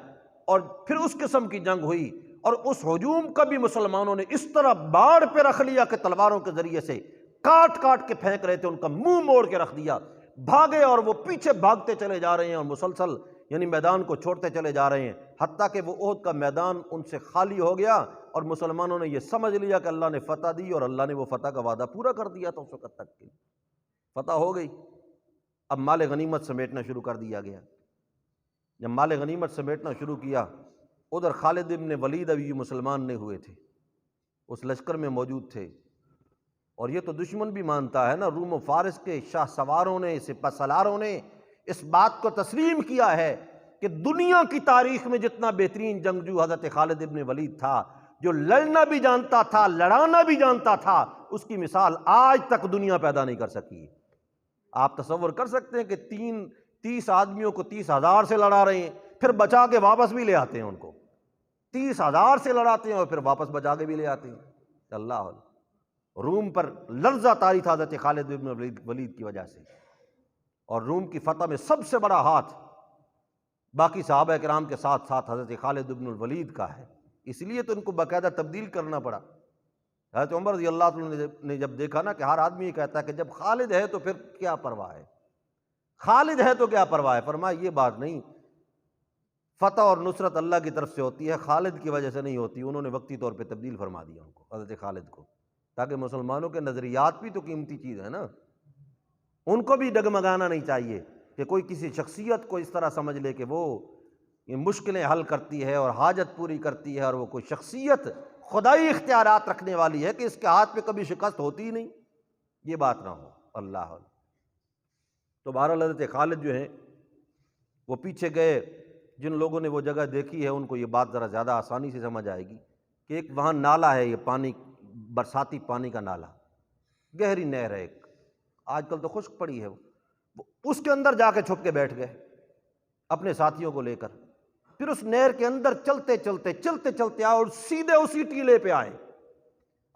اور پھر اس قسم کی جنگ ہوئی، اور اس ہجوم کا بھی مسلمانوں نے اس طرح باڑ پہ رکھ لیا کہ تلواروں کے ذریعے سے کاٹ کاٹ کے پھینک رہے تھے، ان کا منہ موڑ کے رکھ دیا، بھاگے اور وہ پیچھے بھاگتے چلے جا رہے ہیں، اور مسلسل یعنی میدان کو چھوڑتے چلے جا رہے ہیں، حتیٰ کہ وہ احد کا میدان ان سے خالی ہو گیا، اور مسلمانوں نے یہ سمجھ لیا کہ اللہ نے فتح دی، اور اللہ نے وہ فتح کا وعدہ پورا کر دیا تھا اس وقت تک کی فتح ہو گئی۔ اب مال غنیمت سمیٹنا شروع کر دیا گیا۔ جب مال غنیمت سمیٹنا شروع کیا، ادھر خالد ابن ولید ابھی مسلمان نہیں ہوئے تھے، اس لشکر میں موجود تھے، اور یہ تو دشمن بھی مانتا ہے نا، روم و فارس کے شاہ سواروں نے، سپہ سالاروں نے اس بات کو تسلیم کیا ہے کہ دنیا کی تاریخ میں جتنا بہترین جنگجو حضرت خالد ابن ولید تھا، جو لڑنا بھی جانتا تھا، لڑانا بھی جانتا تھا، اس کی مثال آج تک دنیا پیدا نہیں کر سکی۔ آپ تصور کر سکتے ہیں کہ 30 آدمیوں کو 30,000 سے لڑا رہے ہیں، پھر بچا کے واپس بھی لے آتے ہیں، ان کو 30,000 سے لڑاتے ہیں اور پھر واپس بچا کے بھی لے آتے ہیں۔ اللہ، روم پر لرزہ طاری تھا حضرت خالد ابن ولید کی وجہ سے، اور روم کی فتح میں سب سے بڑا ہاتھ باقی صحابہ کرام کے ساتھ ساتھ حضرت خالد ابن الولید کا ہے، اس لیے تو ان کو باقاعدہ تبدیل کرنا پڑا۔ حضرت عمر رضی اللہ عنہ نے جب دیکھا نا کہ ہر آدمی یہ کہتا ہے کہ جب خالد ہے تو پھر کیا پرواہ ہے، خالد ہے تو کیا پرواہ ہے، فرمایا یہ بات نہیں، فتح اور نصرت اللہ کی طرف سے ہوتی ہے، خالد کی وجہ سے نہیں ہوتی۔ انہوں نے وقتی طور پہ تبدیل فرما دیا ان کو، حضرت خالد کو، تاکہ مسلمانوں کے نظریات بھی تو قیمتی چیز ہے نا، ان کو بھی ڈگمگانا نہیں چاہیے کہ کوئی کسی شخصیت کو اس طرح سمجھ لے کہ وہ یہ مشکلیں حل کرتی ہے اور حاجت پوری کرتی ہے، اور وہ کوئی شخصیت خدائی اختیارات رکھنے والی ہے کہ اس کے ہاتھ پہ کبھی شکست ہوتی ہی نہیں، یہ بات نہ ہو۔ اللہ تو بہرحال حضرت خالد جو ہیں وہ پیچھے گئے۔ جن لوگوں نے وہ جگہ دیکھی ہے ان کو یہ بات ذرا زیادہ آسانی سے سمجھ آئے گی کہ ایک وہاں نالا ہے، یہ پانی، برساتی پانی کا نالا، گہری نہر ہے ایک، آج کل تو خشک پڑی ہے، وہ اس کے اندر جا کے چھپ کے بیٹھ گئے اپنے ساتھیوں کو لے کر۔ پھر اس نہر کے اندر چلتے چلتے آئے اور سیدھے اسی ٹیلے پہ آئے۔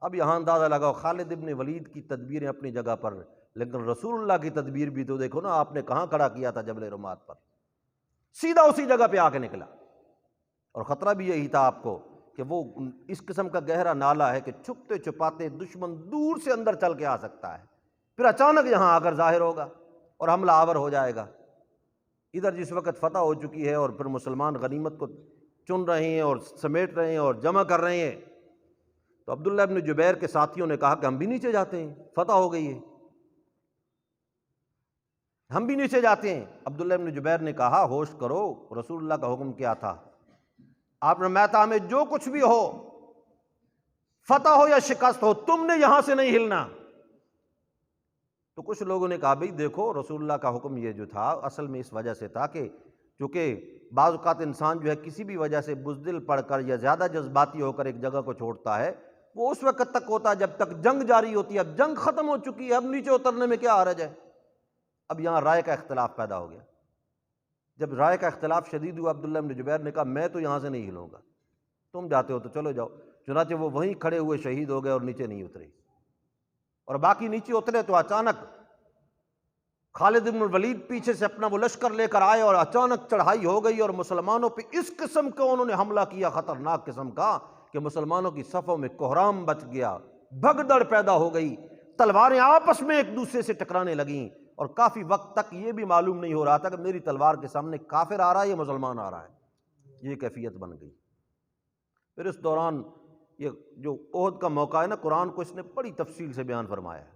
اب یہاں اندازہ لگاؤ، خالد ابن ولید کی تدبیریں اپنی جگہ پر، لیکن رسول اللہ کی تدبیر بھی تو دیکھو نا، آپ نے کہاں کھڑا کیا تھا جبل رمات پر، سیدھا اسی جگہ پہ آ کے نکلا۔ اور خطرہ بھی یہی تھا آپ کو کہ وہ اس قسم کا گہرا نالا ہے کہ چھپتے چھپاتے دشمن دور سے اندر چل کے آ سکتا ہے، پھر اچانک یہاں آ کر ظاہر ہوگا اور حملہ آور ہو جائے گا۔ ادھر جس وقت فتح ہو چکی ہے اور پھر مسلمان غنیمت کو چن رہے ہیں اور سمیٹ رہے ہیں اور جمع کر رہے ہیں، تو عبداللہ ابن جبیر کے ساتھیوں نے کہا کہ ہم بھی نیچے جاتے ہیں، فتح ہو گئی ہے، ہم بھی نیچے جاتے ہیں۔ عبداللہ ابن جبیر نے کہا ہوش کرو، رسول اللہ کا حکم کیا تھا؟ آپ نے میتا میں جو کچھ بھی ہو، فتح ہو یا شکست ہو، تم نے یہاں سے نہیں ہلنا۔ تو کچھ لوگوں نے کہا بھئی دیکھو، رسول اللہ کا حکم یہ جو تھا اصل میں اس وجہ سے تھا کہ چونکہ بعض اوقات انسان جو ہے کسی بھی وجہ سے بزدل پڑ کر یا زیادہ جذباتی ہو کر ایک جگہ کو چھوڑتا ہے، وہ اس وقت تک ہوتا ہے جب تک جنگ جاری ہوتی ہے۔ اب جنگ ختم ہو چکی ہے، اب نیچے اترنے میں کیا حرج ہے؟ اب یہاں رائے کا اختلاف پیدا ہو گیا۔ جب رائے کا اختلاف شدید ہوا، عبداللہ بن جبیر نے کہا میں تو یہاں سے نہیں ہلوں گا، تم جاتے ہو تو چلو جاؤ۔ چنانچہ وہ وہیں کھڑے ہوئے شہید ہو گئے اور نیچے نہیں اترے۔ اور باقی نیچے اترے تو اچانک خالد بن ولید پیچھے سے اپنا وہ لشکر لے کر آئے اور اچانک چڑھائی ہو گئی اور مسلمانوں پہ اس قسم کا انہوں نے حملہ کیا، خطرناک قسم کا، کہ مسلمانوں کی صفوں میں کوہرام بچ گیا، بھگدڑ پیدا ہو گئی، تلواریں آپس میں ایک دوسرے سے ٹکرانے لگیں، اور کافی وقت تک یہ بھی معلوم نہیں ہو رہا تھا کہ میری تلوار کے سامنے کافر آ رہا ہے یا مسلمان آ رہا ہے، یہ کیفیت بن گئی۔ پھر اس دوران یہ جو احد کا موقع ہے نا، قرآن کو اس نے بڑی تفصیل سے بیان فرمایا ہے،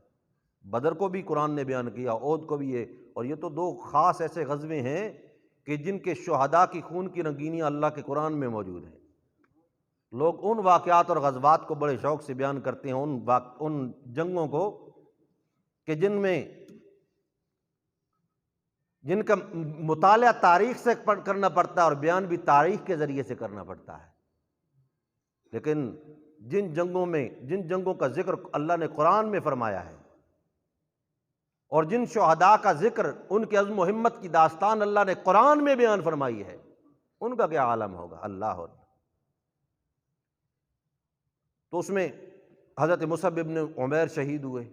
بدر کو بھی قرآن نے بیان کیا، احد کو بھی یہ، اور یہ تو دو خاص ایسے غزوے ہیں کہ جن کے شہداء کی خون کی رنگینیاں اللہ کے قرآن میں موجود ہیں۔ لوگ ان واقعات اور غزوات کو بڑے شوق سے بیان کرتے ہیں، ان جنگوں کو کہ جن کا مطالعہ تاریخ سے کرنا پڑتا ہے اور بیان بھی تاریخ کے ذریعے سے کرنا پڑتا ہے، لیکن جن جنگوں کا ذکر اللہ نے قرآن میں فرمایا ہے اور جن شہداء کا ذکر، ان کے عزم و ہمت کی داستان اللہ نے قرآن میں بیان فرمائی ہے، ان کا کیا عالم ہوگا۔ اللہ تو اس میں حضرت مصعب ابن عمیر شہید ہوئے،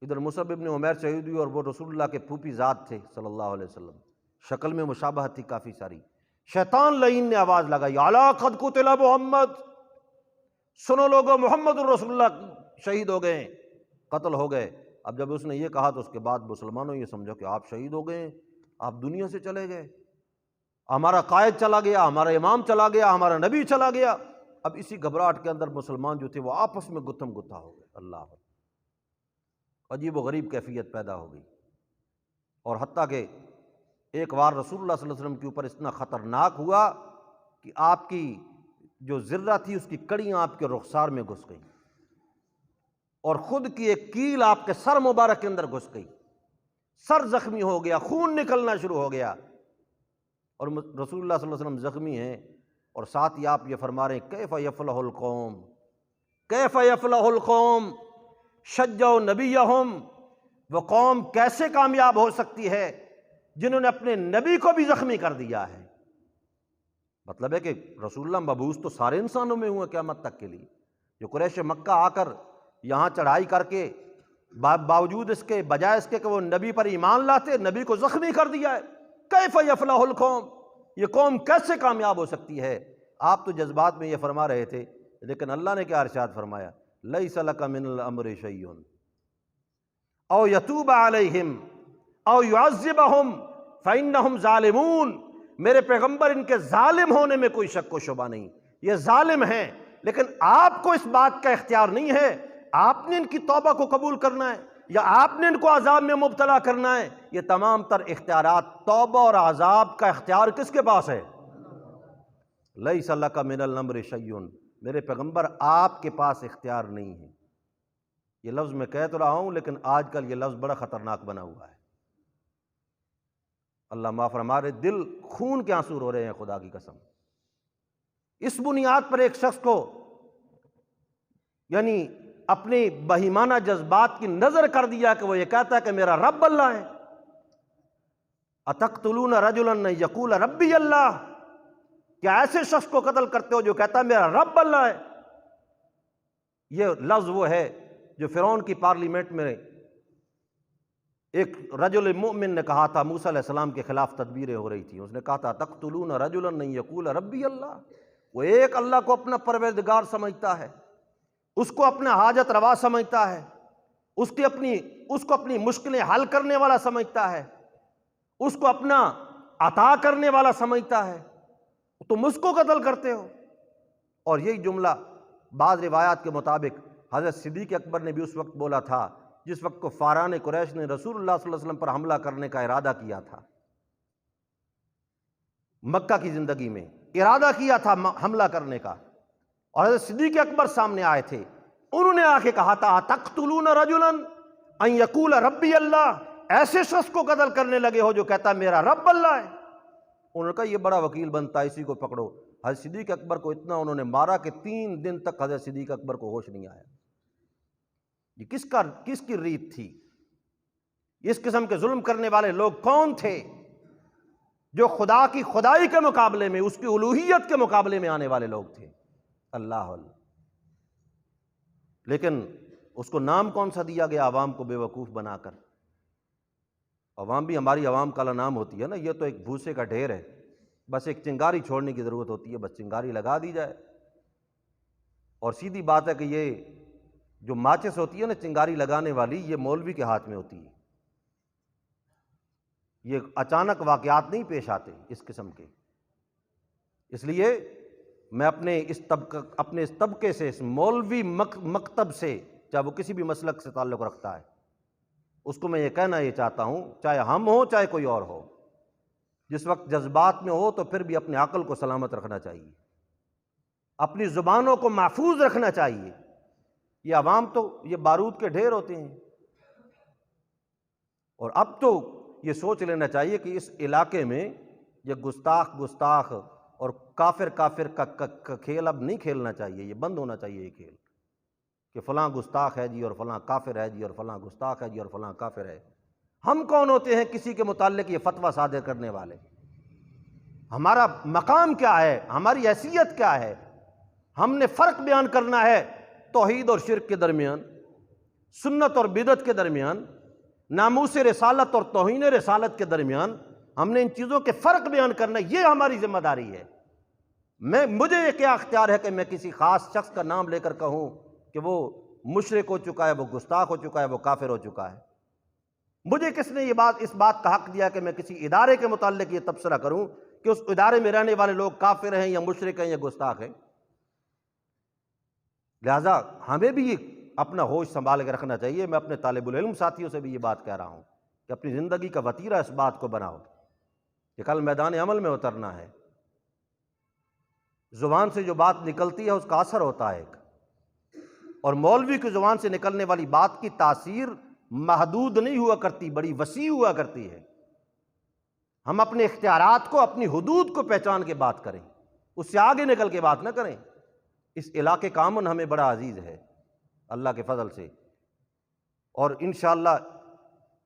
ادھر مصعب ابن عمیر شہید ہوئے، اور وہ رسول اللہ کے پھوپھی ذات تھے صلی اللہ علیہ وسلم، شکل میں مشابہت تھی کافی ساری۔ شیطان لعین نے آواز لگائی، الا قد قتل محمد، سنو لوگو، محمد الرسول اللہ شہید ہو گئے، قتل ہو گئے۔ اب جب اس نے یہ کہا تو اس کے بعد مسلمانوں یہ سمجھو کہ آپ شہید ہو گئے، آپ دنیا سے چلے گئے، ہمارا قائد چلا گیا، ہمارا امام چلا گیا، ہمارا نبی چلا گیا۔ اب اسی گھبراہٹ کے اندر مسلمان جو تھے وہ آپس میں گتھم گتھا ہو گئے۔ اللہ، عجیب و غریب کیفیت پیدا ہو گئی، اور حتیٰ کہ ایک بار رسول اللہ صلی اللہ علیہ وسلم کے اوپر اتنا خطرناک ہوا کہ آپ کی جو ذرہ تھی اس کی کڑیاں آپ کے رخسار میں گھس گئیں، اور خود کی ایک کیل آپ کے سر مبارک کے اندر گھس گئی، سر زخمی ہو گیا، خون نکلنا شروع ہو گیا، اور رسول اللہ صلی اللہ علیہ وسلم زخمی ہیں، اور ساتھ ہی آپ یہ فرما رہے ہیں کیف یفلح القوم، کیف یفلح القوم شجعوا نبیہم، وہ قوم کیسے کامیاب ہو سکتی ہے جنہوں نے اپنے نبی کو بھی زخمی کر دیا ہے۔ مطلب ہے کہ رسول اللہ مبعوث تو سارے انسانوں میں ہوئے قیامت تک کے لیے، جو قریش مکہ آ کر یہاں چڑھائی کر کے باوجود اس کے، بجائے اس کے کہ وہ نبی پر ایمان لاتے، نبی کو زخمی کر دیا ہے۔ کیف یفلح القوم، یہ قوم کیسے کامیاب ہو سکتی ہے؟ آپ تو جذبات میں یہ فرما رہے تھے، لیکن اللہ نے کیا ارشاد فرمایا؟ لیس لک من الامر شیء او یتوب علیہم او یعذبہم فانہم ظالمون۔ میرے پیغمبر، ان کے ظالم ہونے میں کوئی شک و شبہ نہیں، یہ ظالم ہیں، لیکن آپ کو اس بات کا اختیار نہیں ہے، آپ نے ان کی توبہ کو قبول کرنا ہے یا آپ نے ان کو عذاب میں مبتلا کرنا ہے، یہ تمام تر اختیارات، توبہ اور عذاب کا اختیار کس کے پاس ہے؟ لیس لک من الامر شیء، میرے پیغمبر آپ کے پاس اختیار نہیں ہے۔ یہ لفظ میں کہہ تو رہا ہوں لیکن آج کل یہ لفظ بڑا خطرناک بنا ہوا ہے۔ اللہ معاف فرمائے، ہمارے دل خون کے آنسو رو رہے ہیں خدا کی قسم۔ اس بنیاد پر ایک شخص کو یعنی اپنے بہیمانہ جذبات کی نظر کر دیا کہ وہ یہ کہتا ہے کہ میرا رب اللہ ہے۔ اتقتلون رجلا ان یقول ربی اللہ، کیا ایسے شخص کو قتل کرتے ہو جو کہتا ہے میرا رب اللہ ہے؟ یہ لفظ وہ ہے جو فرعون کی پارلیمنٹ میں ایک رجل مؤمن نے کہا تھا، موسیٰ علیہ السلام کے خلاف تدبیریں ہو رہی تھیں، اس نے کہا تھا تقتلون رجلا ان یقول ربی اللہ۔ وہ ایک اللہ کو اپنا پروردگار سمجھتا ہے، اس کو اپنا حاجت روا سمجھتا ہے، اس کو اپنی مشکلیں حل کرنے والا سمجھتا ہے، اس کو اپنا عطا کرنے والا سمجھتا ہے، تم اس کو قتل کرتے ہو۔ اور یہی جملہ بعض روایات کے مطابق حضرت صدیق اکبر نے بھی اس وقت بولا تھا جس وقت کو فاران قریش نے رسول اللہ صلی اللہ علیہ وسلم پر حملہ کرنے کا ارادہ کیا تھا۔ مکہ کی زندگی میں ارادہ کیا تھا حملہ کرنے کا، اور حضرت صدیق اکبر سامنے آئے تھے، انہوں نے آ کے کہا تھا تقتلون رجلا ان یقول ربی اللہ، ایسے شخص کو قتل کرنے لگے ہو جو کہتا ہے میرا رب اللہ ہے۔ انہوں نے کہا یہ بڑا وکیل بنتا ہے، اسی کو پکڑو۔ حضرت صدیق اکبر کو اتنا انہوں نے مارا کہ 3 دن تک حضرت صدیق اکبر کو ہوش نہیں آیا۔ یہ کس کی ریت تھی؟ اس قسم کے ظلم کرنے والے لوگ کون تھے؟ جو خدا کی خدائی کے مقابلے میں، اس کی الوہیت کے مقابلے میں آنے والے لوگ تھے۔ اللہ اللہ۔ لیکن اس کو نام کون سا دیا گیا؟ عوام کو بے وقوف بنا کر۔ عوام بھی ہماری عوام کا نام ہوتی ہے نا، یہ تو ایک بھوسے کا ڈھیر ہے، بس ایک چنگاری چھوڑنے کی ضرورت ہوتی ہے، بس چنگاری لگا دی جائے۔ اور سیدھی بات ہے کہ یہ جو ماچس ہوتی ہے نا چنگاری لگانے والی، یہ مولوی کے ہاتھ میں ہوتی ہے۔ یہ اچانک واقعات نہیں پیش آتے اس قسم کے۔ اس لیے میں اپنے اس طبقے سے، اس مولوی مکتب سے، چاہے وہ کسی بھی مسلک سے تعلق رکھتا ہے، اس کو میں یہ کہنا یہ چاہتا ہوں، چاہے ہم ہوں چاہے کوئی اور ہو، جس وقت جذبات میں ہو تو پھر بھی اپنے عقل کو سلامت رکھنا چاہیے، اپنی زبانوں کو محفوظ رکھنا چاہیے۔ یہ عوام تو یہ بارود کے ڈھیر ہوتے ہیں، اور اب تو یہ سوچ لینا چاہیے کہ اس علاقے میں یہ گستاخ اور کافر کا کھیل اب نہیں کھیلنا چاہیے، یہ بند ہونا چاہیے یہ کھیل، کہ فلاں گستاخ ہے جی اور فلاں کافر ہے جی اور فلاں گستاخ ہے جی اور فلاں کافر ہے۔ ہم کون ہوتے ہیں کسی کے متعلق یہ فتویٰ صادر کرنے والے؟ ہمارا مقام کیا ہے؟ ہماری حیثیت کیا ہے؟ ہم نے فرق بیان کرنا ہے توحید اور شرک کے درمیان، سنت اور بدعت کے درمیان، ناموس رسالت اور توہین رسالت کے درمیان۔ ہم نے ان چیزوں کے فرق بیان کرنا ہے، یہ ہماری ذمہ داری ہے۔ مجھے یہ کیا اختیار ہے کہ میں کسی خاص شخص کا نام لے کر کہوں کہ وہ مشرک ہو چکا ہے، وہ گستاخ ہو چکا ہے، وہ کافر ہو چکا ہے؟ مجھے کس نے اس بات کا حق دیا کہ میں کسی ادارے کے متعلق یہ تبصرہ کروں کہ اس ادارے میں رہنے والے لوگ کافر ہیں یا مشرک ہیں یا گستاخ ہیں؟ لہٰذا ہمیں بھی اپنا ہوش سنبھال کے رکھنا چاہیے۔ میں اپنے طالب العلم ساتھیوں سے بھی یہ بات کہہ رہا ہوں کہ اپنی زندگی کا وتیرہ اس بات کو بناؤ کہ کل میدان عمل میں اترنا ہے۔ زبان سے جو بات نکلتی ہے اس کا اثر ہوتا ہے ایک، اور مولوی کی زبان سے نکلنے والی بات کی تاثیر محدود نہیں ہوا کرتی، بڑی وسیع ہوا کرتی ہے۔ ہم اپنے اختیارات کو، اپنی حدود کو پہچان کے بات کریں، اس سے آگے نکل کے بات نہ کریں۔ اس علاقے کا امن ہمیں بڑا عزیز ہے اللہ کے فضل سے، اور انشاءاللہ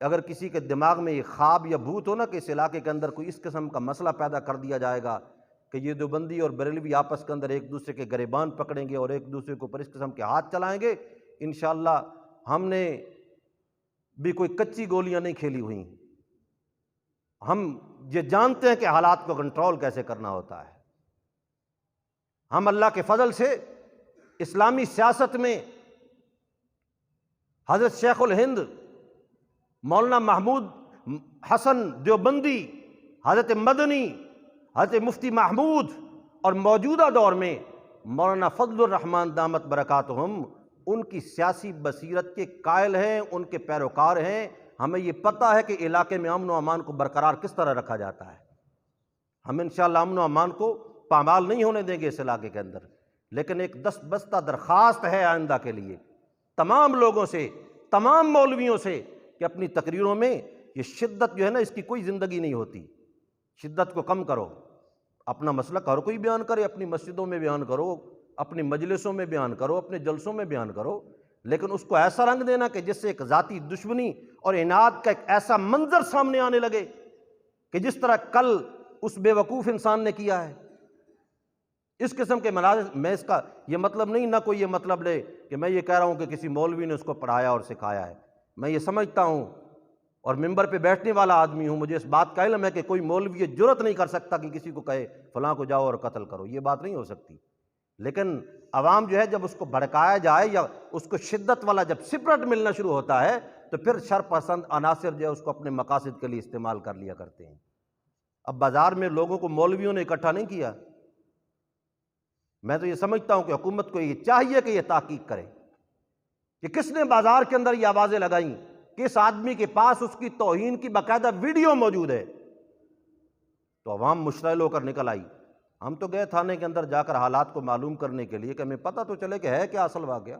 اگر کسی کے دماغ میں یہ خواب یا بھوت ہو نا کہ اس علاقے کے اندر کوئی اس قسم کا مسئلہ پیدا کر دیا جائے گا کہ یہ دیوبندی اور بریلوی آپس کے اندر ایک دوسرے کے گریبان پکڑیں گے اور ایک دوسرے کے اوپر اس قسم کے ہاتھ چلائیں گے، انشاءاللہ ہم نے بھی کوئی کچی گولیاں نہیں کھیلی ہوئیں۔ ہم یہ جانتے ہیں کہ حالات کو کنٹرول کیسے کرنا ہوتا ہے۔ ہم اللہ کے فضل سے اسلامی سیاست میں حضرت شیخ الہند مولانا محمود حسن دیوبندی، حضرت مدنی، حضرت مفتی محمود، اور موجودہ دور میں مولانا فضل الرحمن دامت برکاتہم، ان کی سیاسی بصیرت کے قائل ہیں، ان کے پیروکار ہیں۔ ہمیں یہ پتہ ہے کہ علاقے میں امن و امان کو برقرار کس طرح رکھا جاتا ہے. ہم انشاءاللہ امن و امان کو پامال نہیں ہونے دیں گے اس علاقے کے اندر. لیکن ایک دست بستہ درخواست ہے آئندہ کے لیے تمام لوگوں سے، تمام مولویوں سے، کہ اپنی تقریروں میں یہ شدت جو ہے نا اس کی کوئی زندگی نہیں ہوتی. شدت کو کم کرو. اپنا مسلک ہر کوئی بیان کرے، اپنی مسجدوں میں بیان کرو، اپنی مجلسوں میں بیان کرو، اپنے جلسوں میں بیان کرو، لیکن اس کو ایسا رنگ دینا کہ جس سے ایک ذاتی دشمنی اور عناد کا ایک ایسا منظر سامنے آنے لگے کہ جس طرح کل اس بے وقوف انسان نے کیا ہے. اس قسم کے مناظر میں اس کا یہ مطلب نہیں، نہ کوئی یہ مطلب لے کہ میں یہ کہہ رہا ہوں کہ کسی مولوی نے اس کو پڑھایا اور سکھایا ہے. میں یہ سمجھتا ہوں اور ممبر پہ بیٹھنے والا آدمی ہوں، مجھے اس بات کا علم ہے کہ کوئی مولوی یہ جرت نہیں کر سکتا کہ کسی کو کہے فلاں کو جاؤ اور قتل کرو. یہ بات نہیں ہو سکتی. لیکن عوام جو ہے جب اس کو بھڑکایا جائے یا اس کو شدت والا جب سپرٹ ملنا شروع ہوتا ہے تو پھر شر پسند عناصر جو ہے اس کو اپنے مقاصد کے لیے استعمال کر لیا کرتے ہیں. اب بازار میں لوگوں کو مولویوں نے اکٹھا نہیں کیا. میں تو یہ سمجھتا ہوں کہ حکومت کو یہ چاہیے کہ یہ تحقیق کرے کہ کس نے بازار کے اندر یہ آوازیں لگائیں، کس آدمی کے پاس اس کی توہین کی باقاعدہ ویڈیو موجود ہے. تو عوام مشتعل ہو کر نکل آئی. ہم تو گئے تھانے کے اندر جا کر حالات کو معلوم کرنے کے لیے کہ ہمیں پتہ تو چلے کہ ہے کیا اصل واقعہ.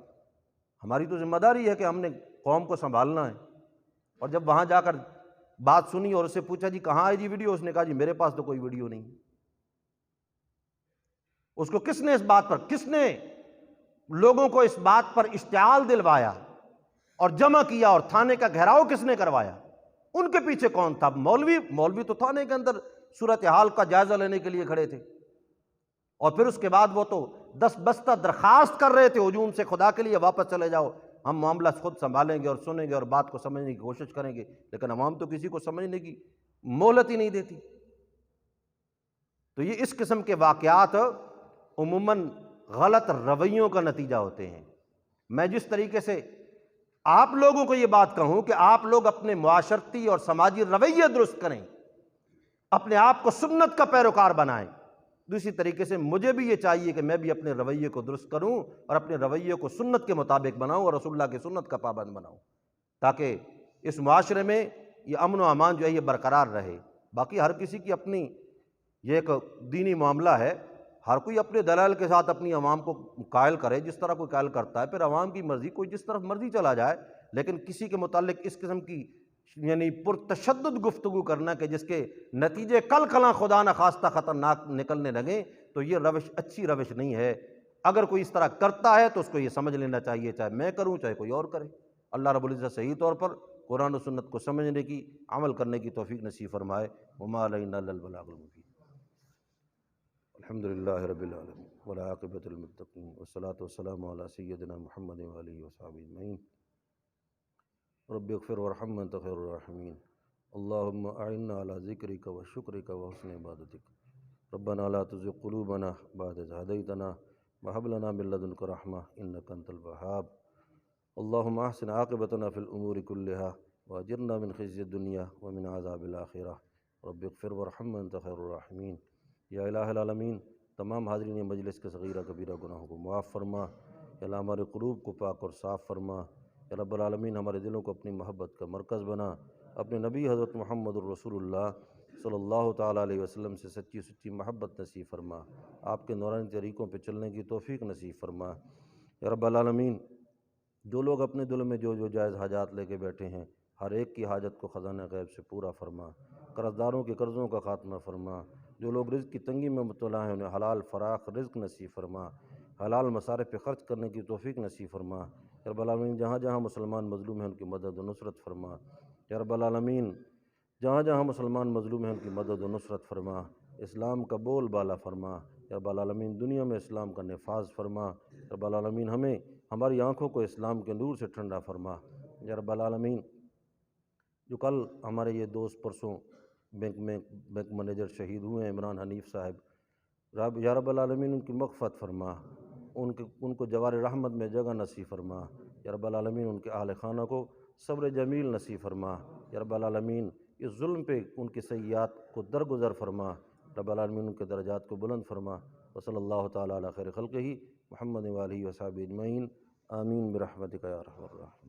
ہماری تو ذمہ داری ہے کہ ہم نے قوم کو سنبھالنا ہے. اور جب وہاں جا کر بات سنی اور اس سے پوچھا جی کہاں ہے جی ویڈیو، اس نے کہا جی میرے پاس تو کوئی ویڈیو نہیں. اس کو کس نے اس بات پر، کس نے لوگوں کو اس بات پر اشتعال دلوایا اور جمع کیا اور تھانے کا گھیراؤ کس نے کروایا؟ ان کے پیچھے کون تھا؟ مولوی تو تھانے کے اندر صورتحال کا جائزہ لینے کے لیے کھڑے تھے. اور پھر اس کے بعد وہ تو دست بستہ درخواست کر رہے تھے ہجوم سے، خدا کے لیے واپس چلے جاؤ، ہم معاملہ خود سنبھالیں گے اور سنیں گے اور بات کو سمجھنے کی کوشش کریں گے. لیکن عوام تو کسی کو سمجھنے کی مہلت ہی نہیں دیتی. تو یہ اس قسم کے واقعات عموماً غلط رویوں کا نتیجہ ہوتے ہیں. میں جس طریقے سے آپ لوگوں کو یہ بات کہوں کہ آپ لوگ اپنے معاشرتی اور سماجی رویے درست کریں، اپنے آپ کو سنت کا پیروکار بنائیں، دوسری طریقے سے مجھے بھی یہ چاہیے کہ میں بھی اپنے رویے کو درست کروں اور اپنے رویے کو سنت کے مطابق بناؤں اور رسول اللہ کی سنت کا پابند بناؤں، تاکہ اس معاشرے میں یہ امن و امان جو ہے یہ برقرار رہے. باقی ہر کسی کی اپنی یہ ایک دینی معاملہ ہے، ہر کوئی اپنے دلائل کے ساتھ اپنی عوام کو قائل کرے جس طرح کوئی قائل کرتا ہے، پھر عوام کی مرضی، کوئی جس طرف مرضی چلا جائے. لیکن کسی کے متعلق اس قسم کی یعنی پرتشدد گفتگو کرنا کہ جس کے نتیجے کل کلاں خدا نخواستہ خطرناک نکلنے لگیں، تو یہ روش اچھی روش نہیں ہے. اگر کوئی اس طرح کرتا ہے تو اس کو یہ سمجھ لینا چاہیے، چاہے میں کروں چاہے کوئی اور کرے. اللہ رب العزت صحیح طور پر قرآن و سنت کو سمجھنے کی، عمل کرنے کی توفیق نصیب فرمائے. وما علینا الا البلاغ المبین. الحمدللہ رب العالمین والعاقبۃ للمتقین والصلاۃ والسلام علی سیدنا محمد وآلہ وصحبہ اجمعین. رب اغفر وارحم وانت خیر الراحمین. اللہم اعنا علی ذکرک وشکرک وحسن عبادتک. ربنا لا تزغ قلوبنا بعد اذ ہدیتنا وہب لنا من لدنک رحمہ انک انت الوہاب. اللہم احسن عاقبتنا فی الامور کلہا واجرنا من خزی الدنیا ومن عذاب الآخرہ. رب اغفر وارحم وانت خیر الراحمین. یا الہ العالمین، تمام حاضرین مجلس کے صغیرہ کبیرہ گناہوں کو معاف فرما. یا اللہ ہمارے قلوب کو پاک اور صاف فرما. یا رب العالمین ہمارے دلوں کو اپنی محبت کا مرکز بنا. اپنے نبی حضرت محمد الرسول اللہ صلی اللہ تعالیٰ علیہ وسلم سے سچی محبت نصیب فرما. آپ کے نورانی طریقوں پہ چلنے کی توفیق نصیب فرما. یا رب العالمین جو لوگ اپنے دل میں جو جائز حاجات لے کے بیٹھے ہیں، ہر ایک کی حاجت کو خزانہ غیب سے پورا فرما. قرض داروں کے قرضوں کا خاتمہ فرما. جو لوگ رزق کی تنگی میں مبتلا ہیں انہیں حلال فراخ رزق نصیب فرما. حلال مصارف پہ خرچ کرنے کی توفیق نصیب فرما. یا رب العالمین جہاں جہاں مسلمان مظلوم ہیں ان کی مدد و نصرت فرما. یا رب العالمین جہاں جہاں مسلمان مظلوم ہیں ان کی مدد و نصرت فرما. اسلام کا بول بالا فرما. یا رب العالمین دنیا میں اسلام کا نفاذ فرما. یا رب العالمین ہمیں ہماری آنکھوں کو اسلام کے نور سے ٹھنڈا فرما. یا رب العالمین جو کل ہمارے یہ دوست پرسوں بینک مینیجر شہید ہوئے ہیں عمران حنیف صاحب، یا رب العالمین ان کی مغفرت فرما. ان کو جوار رحمت میں جگہ نصیب فرما. یا رب العالمین ان کے اہل خانہ کو صبر جمیل نصیب فرما. یا رب العالمین اس ظلم پہ ان کے سیئات کو درگزر فرما. رب العالمین ان کے درجات کو بلند فرما. وصلی اللہ تعالیٰ علی خیر خلقہ محمد وآلہ وصحبہ اجمعین. آمین برحمتک یا ارحم الراحمین.